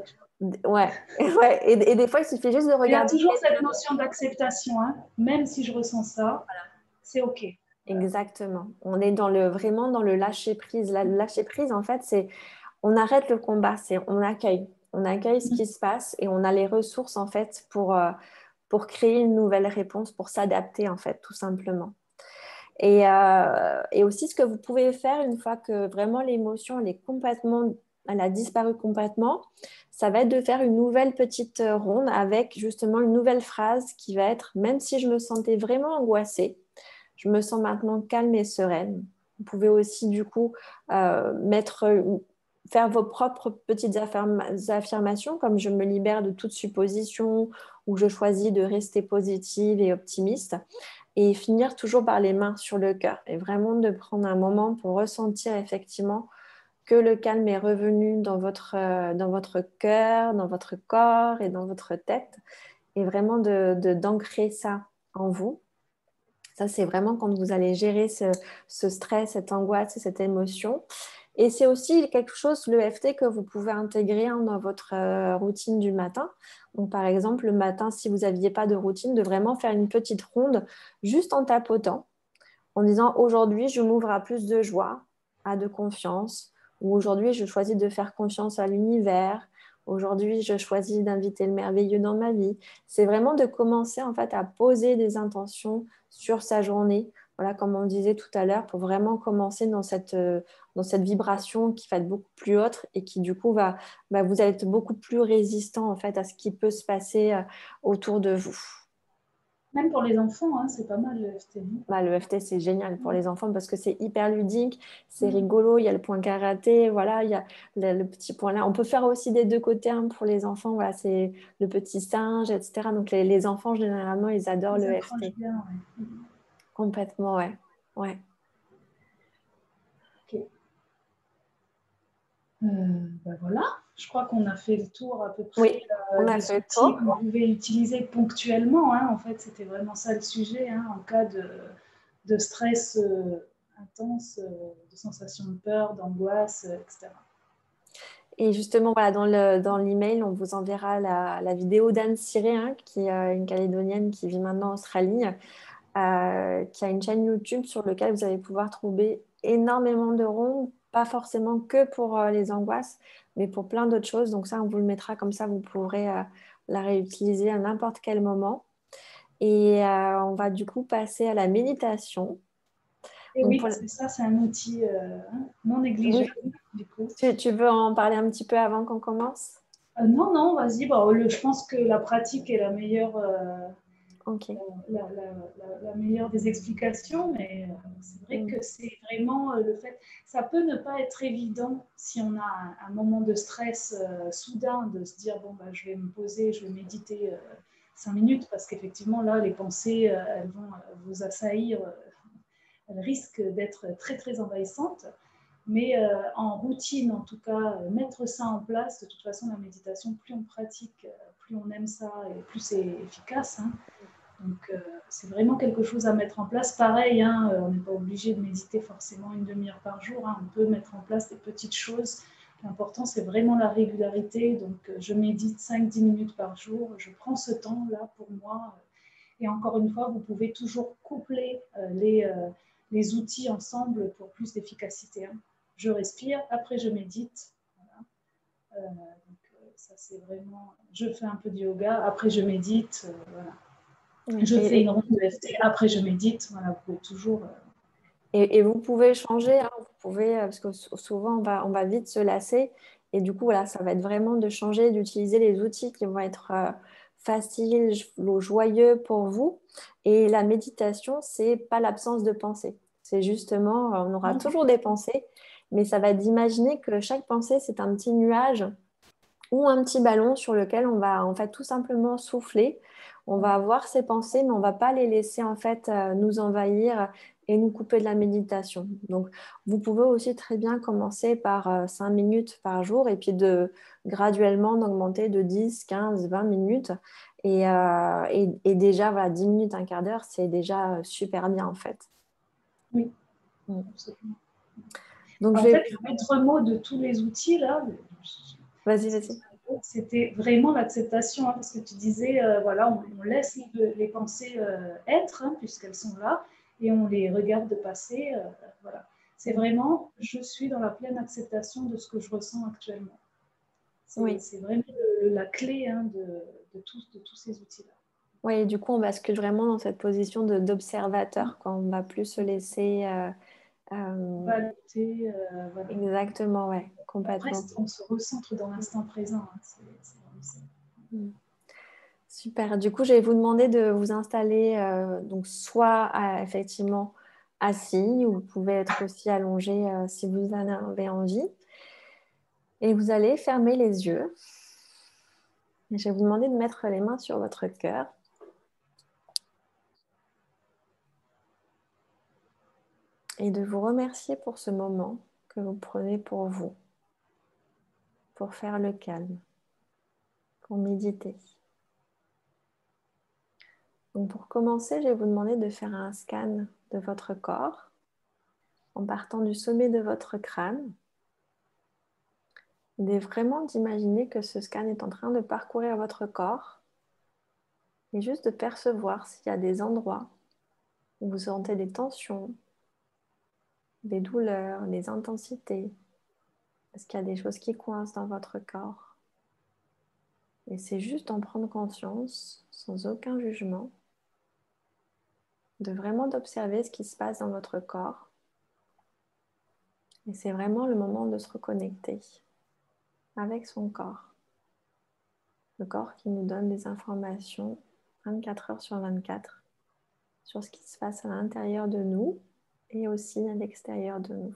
ouais, ouais. Et des fois, il suffit juste de Il y a regarder. toujours cette notion d'acceptation, hein. Même si je ressens ça, c'est OK. Exactement. On est vraiment dans le lâcher prise. Le lâcher prise, en fait, c'est on arrête le combat, c'est on accueille. On accueille ce qui se passe et on a les ressources, en fait, pour créer une nouvelle réponse, pour s'adapter, en fait, tout simplement. Et aussi, ce que vous pouvez faire une fois que vraiment l'émotion elle a disparu complètement, ça va être de faire une nouvelle petite ronde avec justement une nouvelle phrase qui va être, même si je me sentais vraiment angoissée, je me sens maintenant calme et sereine. Vous pouvez aussi du coup faire vos propres petites affirmations, comme je me libère de toute supposition ou je choisis de rester positive et optimiste et finir toujours par les mains sur le cœur et vraiment de prendre un moment pour ressentir effectivement que le calme est revenu dans votre cœur, dans votre corps et dans votre tête et vraiment d'ancrer ça en vous. Ça, c'est vraiment quand vous allez gérer ce stress, cette angoisse et cette émotion. Et c'est aussi quelque chose, le l'EFT, que vous pouvez intégrer dans votre routine du matin. Donc, par exemple, le matin, si vous n'aviez pas de routine, de vraiment faire une petite ronde juste en tapotant, en disant aujourd'hui, je m'ouvre à plus de joie, à de confiance, ou aujourd'hui, je choisis de faire confiance à l'univers. Aujourd'hui, je choisis d'inviter le merveilleux dans ma vie. C'est vraiment de commencer en fait à poser des intentions sur sa journée. Voilà, comme on disait tout à l'heure, pour vraiment commencer dans cette vibration qui va être beaucoup plus haute et qui du coup vous allez être beaucoup plus résistant en fait à ce qui peut se passer autour de vous. Même pour les enfants, hein, c'est pas mal le FT. Le FT, c'est génial pour les enfants parce que c'est hyper ludique, c'est rigolo. Il y a le point karaté, voilà, il y a le petit point là. On peut faire aussi des deux côtés pour les enfants. Voilà, c'est le petit singe, etc. Donc, les enfants, généralement, ils adorent Ils le accrochent FT. bien, ouais. Complètement, ouais. Ouais. Ok. Voilà, je crois qu'on a fait le tour à peu près Oui, on a des fait le outils tour. qu'on pouvait utiliser ponctuellement, hein. En fait, c'était vraiment ça le sujet, hein, en cas de stress intense, de sensation de peur, d'angoisse, etc. Et justement, voilà, dans l'email, on vous enverra la vidéo d'Anne Ciré, qui est une Calédonienne qui vit maintenant en Australie, qui a une chaîne YouTube sur laquelle vous allez pouvoir trouver énormément de rondes, pas forcément que pour les angoisses, mais pour plein d'autres choses. Donc ça, on vous le mettra comme ça, vous pourrez la réutiliser à n'importe quel moment. Et on va du coup passer à la méditation. Et Donc oui, pour parce que ça, c'est un outil non Oui, négligeable, du coup. tu veux en parler un petit peu avant qu'on commence? Non, non, vas-y, bon, je pense que la pratique est Ok. la meilleure des explications, mais c'est vrai Mm. que c'est vraiment le fait. Ça peut ne pas être évident si on a un moment de stress soudain de se dire bon, bah, je vais me poser, je vais méditer 5 minutes, parce qu'effectivement, là, les pensées, elles vont vous assaillir, elles risquent d'être très, très envahissantes. Mais en routine, en tout cas, mettre ça en place, de toute façon, la méditation, plus on pratique, plus on aime ça et plus c'est efficace, hein. Donc, c'est vraiment quelque chose à mettre en place. Pareil, hein, on n'est pas obligé de méditer forcément une demi-heure par jour, hein. On peut mettre en place des petites choses. L'important, c'est vraiment la régularité. Donc, je médite 5-10 minutes par jour. Je prends ce temps-là pour moi. Et encore une fois, vous pouvez toujours coupler les outils ensemble pour plus d'efficacité, hein. Je respire, après je médite. Voilà. Ça, c'est vraiment. Je fais un peu de yoga, après je médite. Voilà. Oui. Je fais une ronde de FT, après je médite. Voilà, vous pouvez toujours. Et vous pouvez changer, vous pouvez, parce que souvent on va vite se lasser. Et du coup, voilà, ça va être vraiment de changer, d'utiliser les outils qui vont être faciles, joyeux pour vous. Et la méditation, c'est pas l'absence de pensée. C'est justement, on aura toujours des pensées, mais ça va d'imaginer que chaque pensée, c'est un petit nuage ou un petit ballon sur lequel on va en fait tout simplement souffler. On va avoir ces pensées, mais on va pas les laisser en fait nous envahir et nous couper de la méditation. Donc, vous pouvez aussi très bien commencer par 5 minutes par jour et puis graduellement d'augmenter de 10, 15, 20 minutes. Et déjà, voilà, 10 minutes, un quart d'heure, c'est déjà super bien en fait. Oui, Mm. absolument. Donc, je En vais... fait, le maître mot de tous les outils, là, Vas-y, vas-y. c'était vraiment l'acceptation, hein, parce que tu disais, voilà, on laisse les pensées être, hein, puisqu'elles sont là, et on les regarde passer. Voilà. C'est vraiment, je suis dans la pleine acceptation de ce que je ressens actuellement. Oui. C'est vraiment la clé, hein, de tous ces outils-là. Oui, du coup, on bascule vraiment dans cette position d'observateur, quand on va plus se laisser... euh, Valider, voilà. exactement, ouais, Après, complètement. on se recentre dans l'instant présent, hein, c'est vraiment ça. Mm. Super. Du coup, je vais vous demander de vous installer donc soit effectivement assis, ou vous pouvez être aussi allongé si vous en avez envie. Et vous allez fermer les yeux. Et je vais vous demander de mettre les mains sur votre cœur et de vous remercier pour ce moment que vous prenez pour vous, pour faire le calme, pour méditer. Donc pour commencer, je vais vous demander de faire un scan de votre corps en partant du sommet de votre crâne. Et vraiment d'imaginer que ce scan est en train de parcourir votre corps et juste de percevoir s'il y a des endroits où vous sentez des tensions, des douleurs, des intensités. Est-ce qu'il y a des choses qui coincent dans votre corps? Et c'est juste d'en prendre conscience, sans aucun jugement, de vraiment d'observer ce qui se passe dans votre corps. Et c'est vraiment le moment de se reconnecter avec son corps. Le corps qui nous donne des informations 24 heures sur 24 sur ce qui se passe à l'intérieur de nous et aussi à l'extérieur de nous.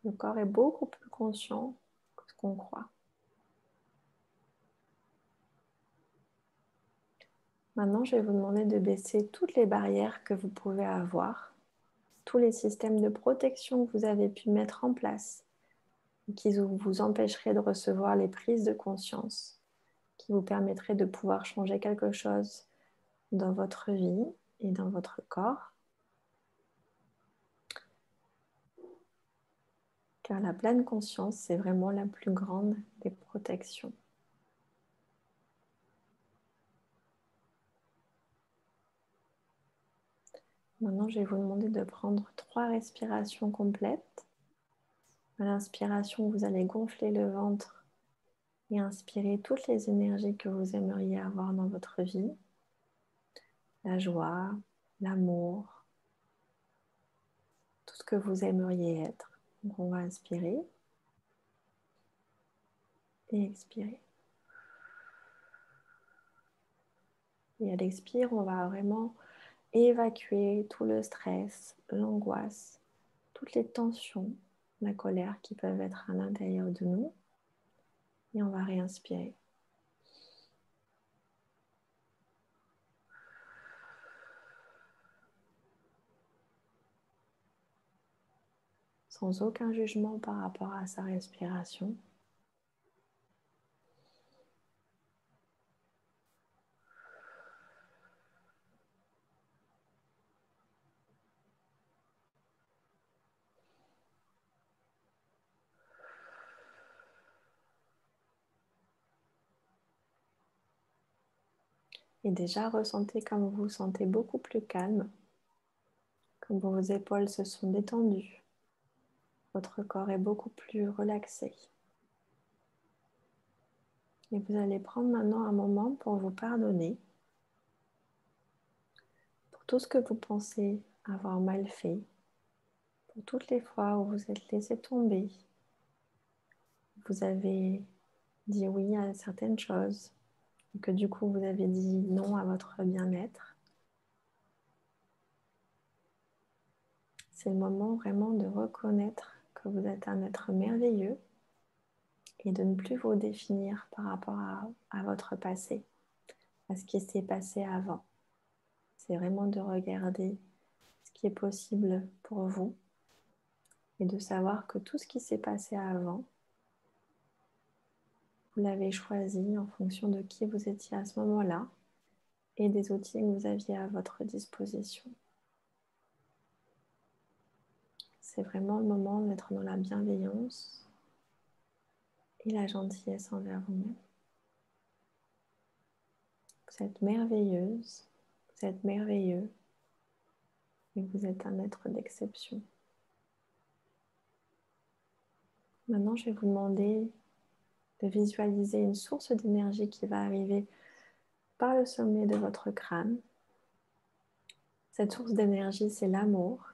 Le corps est beaucoup plus conscient que ce qu'on croit. Maintenant, je vais vous demander de baisser toutes les barrières que vous pouvez avoir, tous les systèmes de protection que vous avez pu mettre en place, qui vous empêcheraient de recevoir les prises de conscience, qui vous permettraient de pouvoir changer quelque chose dans votre vie et dans votre corps. Car la pleine conscience, c'est vraiment la plus grande des protections. Maintenant, je vais vous demander de prendre 3 respirations complètes. À l'inspiration, vous allez gonfler le ventre et inspirer toutes les énergies que vous aimeriez avoir dans votre vie. La joie, l'amour, tout ce que vous aimeriez être. Donc, on va inspirer et expirer. Et à l'expire, on va vraiment évacuer tout le stress, l'angoisse, toutes les tensions, la colère qui peuvent être à l'intérieur de nous. Et on va réinspirer. Sans aucun jugement par rapport à sa respiration. Et déjà, ressentez comme vous vous sentez beaucoup plus calme, comme vos épaules se sont détendues. Votre corps est beaucoup plus relaxé. Et vous allez prendre maintenant un moment pour vous pardonner pour tout ce que vous pensez avoir mal fait, pour toutes les fois où vous êtes laissé tomber. Vous avez dit oui à certaines choses et que du coup vous avez dit non à votre bien-être. C'est le moment vraiment de reconnaître que vous êtes un être merveilleux et de ne plus vous définir par rapport à votre passé, à ce qui s'est passé avant. C'est vraiment de regarder ce qui est possible pour vous et de savoir que tout ce qui s'est passé avant, vous l'avez choisi en fonction de qui vous étiez à ce moment-là et des outils que vous aviez à votre disposition. C'est vraiment le moment d'être dans la bienveillance et la gentillesse envers vous-même. Vous êtes merveilleuse, vous êtes merveilleux et vous êtes un être d'exception. Maintenant, je vais vous demander de visualiser une source d'énergie qui va arriver par le sommet de votre crâne. Cette source d'énergie, c'est l'amour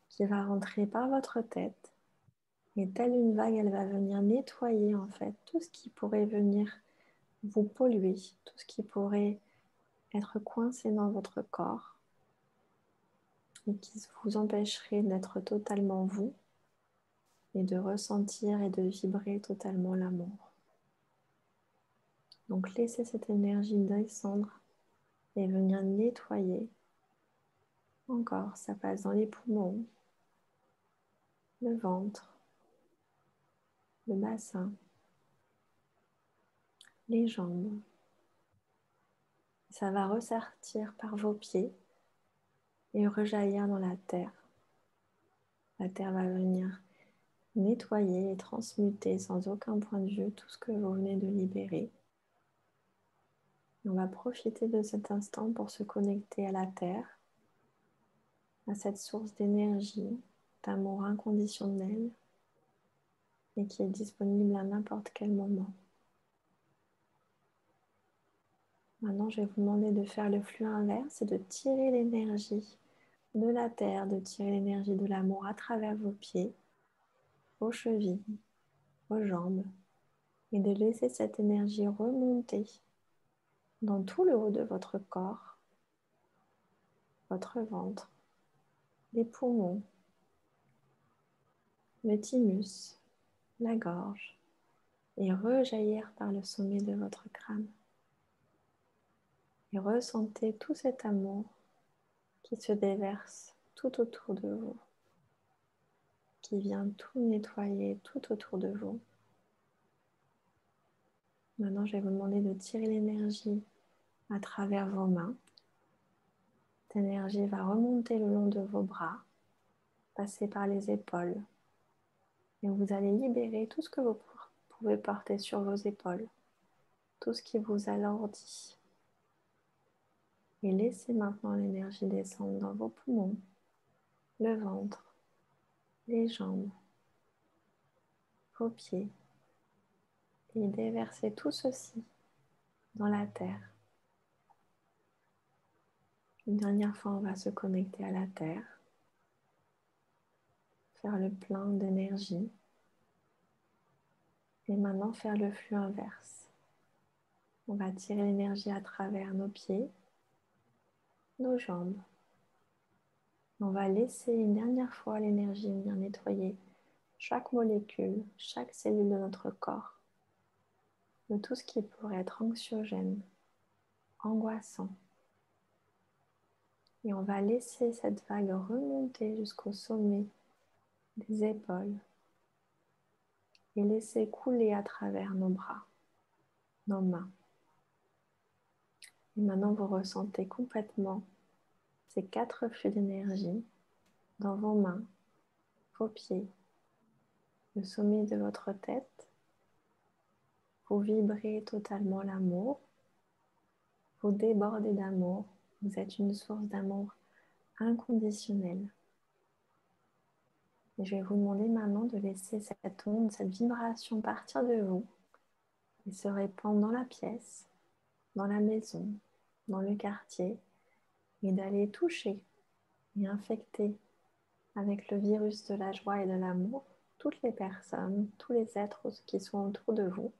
qui va rentrer par votre tête et telle une vague, elle va venir nettoyer en fait tout ce qui pourrait venir vous polluer, tout ce qui pourrait être coincé dans votre corps et qui vous empêcherait d'être totalement vous et de ressentir et de vibrer totalement l'amour. Donc laissez cette énergie descendre et venir nettoyer. Encore, ça passe dans les poumons, le ventre, le bassin, les jambes. Ça va ressortir par vos pieds et rejaillir dans la terre. La terre va venir nettoyer et transmuter sans aucun point de vue tout ce que vous venez de libérer. On va profiter de cet instant pour se connecter à la terre, à cette source d'énergie, d'amour inconditionnel et qui est disponible à n'importe quel moment. Maintenant, je vais vous demander de faire le flux inverse et de tirer l'énergie de la terre, de tirer l'énergie de l'amour à travers vos pieds, vos chevilles, vos jambes et de laisser cette énergie remonter dans tout le haut de votre corps, votre ventre, les poumons, le thymus, la gorge et rejaillir par le sommet de votre crâne. Et ressentez tout cet amour qui se déverse tout autour de vous, qui vient tout nettoyer tout autour de vous. Maintenant, je vais vous demander de tirer l'énergie à travers vos mains. Cette énergie va remonter le long de vos bras, passer par les épaules. Et vous allez libérer tout ce que vous pouvez porter sur vos épaules, tout ce qui vous alourdit. Et laissez maintenant l'énergie descendre dans vos poumons, le ventre, les jambes, vos pieds. Et déversez tout ceci dans la terre. Une dernière fois, on va se connecter à la terre, faire le plein d'énergie. Et maintenant, faire le flux inverse. On va tirer l'énergie à travers nos pieds, nos jambes. On va laisser une dernière fois l'énergie venir nettoyer chaque molécule, chaque cellule de notre corps, de tout ce qui pourrait être anxiogène, angoissant. Et on va laisser cette vague remonter jusqu'au sommet des épaules et laisser couler à travers nos bras, nos mains. Et maintenant, vous ressentez complètement ces 4 flux d'énergie dans vos mains, vos pieds, le sommet de votre tête. Vous vibrez totalement l'amour. Vous débordez d'amour. Vous êtes une source d'amour inconditionnel. Et je vais vous demander maintenant de laisser cette onde, cette vibration partir de vous et se répandre dans la pièce, dans la maison, dans le quartier et d'aller toucher et infecter avec le virus de la joie et de l'amour toutes les personnes, tous les êtres qui sont autour de vous.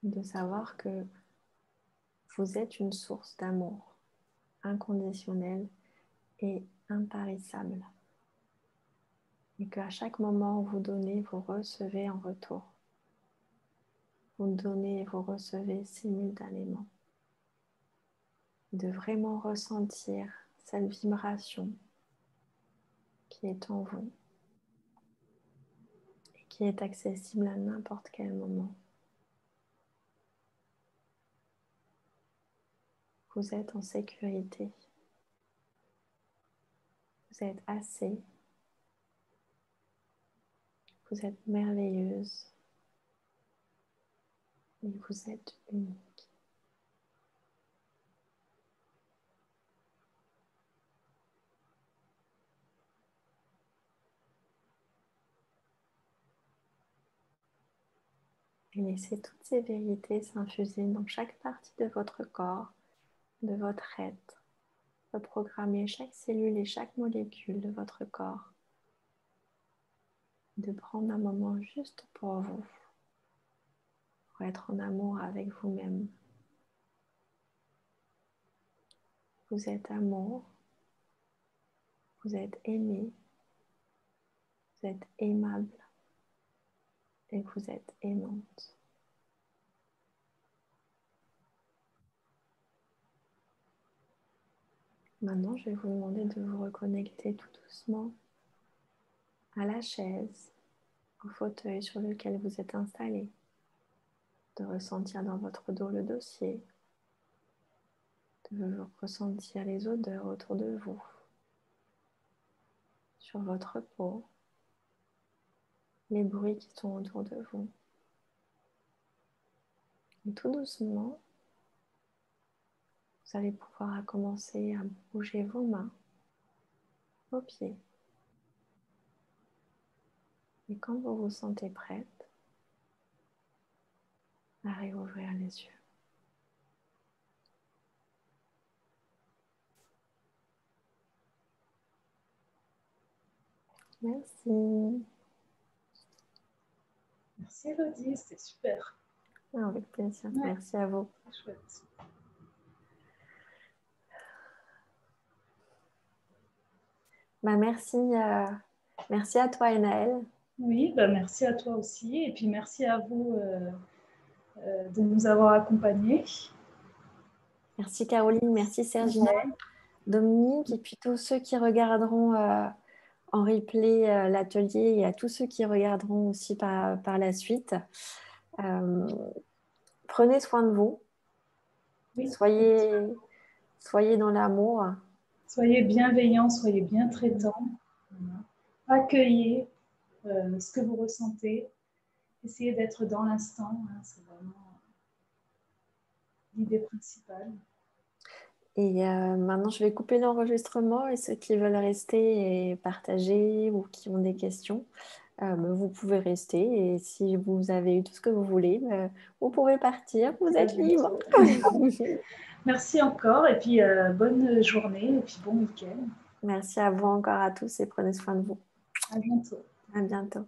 De savoir que vous êtes une source d'amour inconditionnel et intarissable. Et qu'à chaque moment où vous donnez, vous recevez en retour. Vous donnez et vous recevez simultanément. De vraiment ressentir cette vibration qui est en vous et qui est accessible à n'importe quel moment. Vous êtes en sécurité. Vous êtes assez. Vous êtes merveilleuse. Et vous êtes unique. Et laissez toutes ces vérités s'infuser dans chaque partie de votre corps, de votre être. Reprogrammer chaque cellule et chaque molécule de votre corps. De prendre un moment juste pour vous, pour être en amour avec vous-même. Vous êtes amour, vous êtes aimé, vous êtes aimable et vous êtes aimante. Maintenant, je vais vous demander de vous reconnecter tout doucement à la chaise, au fauteuil sur lequel vous êtes installé, de ressentir dans votre dos le dossier, de ressentir les odeurs autour de vous, sur votre peau, les bruits qui sont autour de vous. Et tout doucement, vous allez pouvoir commencer à bouger vos mains, vos pieds. Et quand vous vous sentez prête, à réouvrir les yeux. Merci. Merci Elodie, c'était super. Avec plaisir. Ouais. Merci à vous. Chouette. Merci à toi, Enaëlle. Oui, merci à toi aussi. Et puis merci à vous de nous avoir accompagnés. Merci Caroline, merci Sergina, Dominique, et puis tous ceux qui regarderont en replay l'atelier et à tous ceux qui regarderont aussi par la suite. Prenez soin de vous. Oui. Soyez dans l'amour. Soyez bienveillants, soyez bien traitants. Voilà. Accueillez ce que vous ressentez. Essayez d'être dans l'instant. Hein, c'est vraiment l'idée principale. Et maintenant, je vais couper l'enregistrement et ceux qui veulent rester et partager ou qui ont des questions, vous pouvez rester. Et si vous avez eu tout ce que vous voulez, vous pouvez partir. Vous êtes libre. Merci encore et puis bonne journée et puis bon week-end. Merci à vous encore à tous et prenez soin de vous. À bientôt. À bientôt.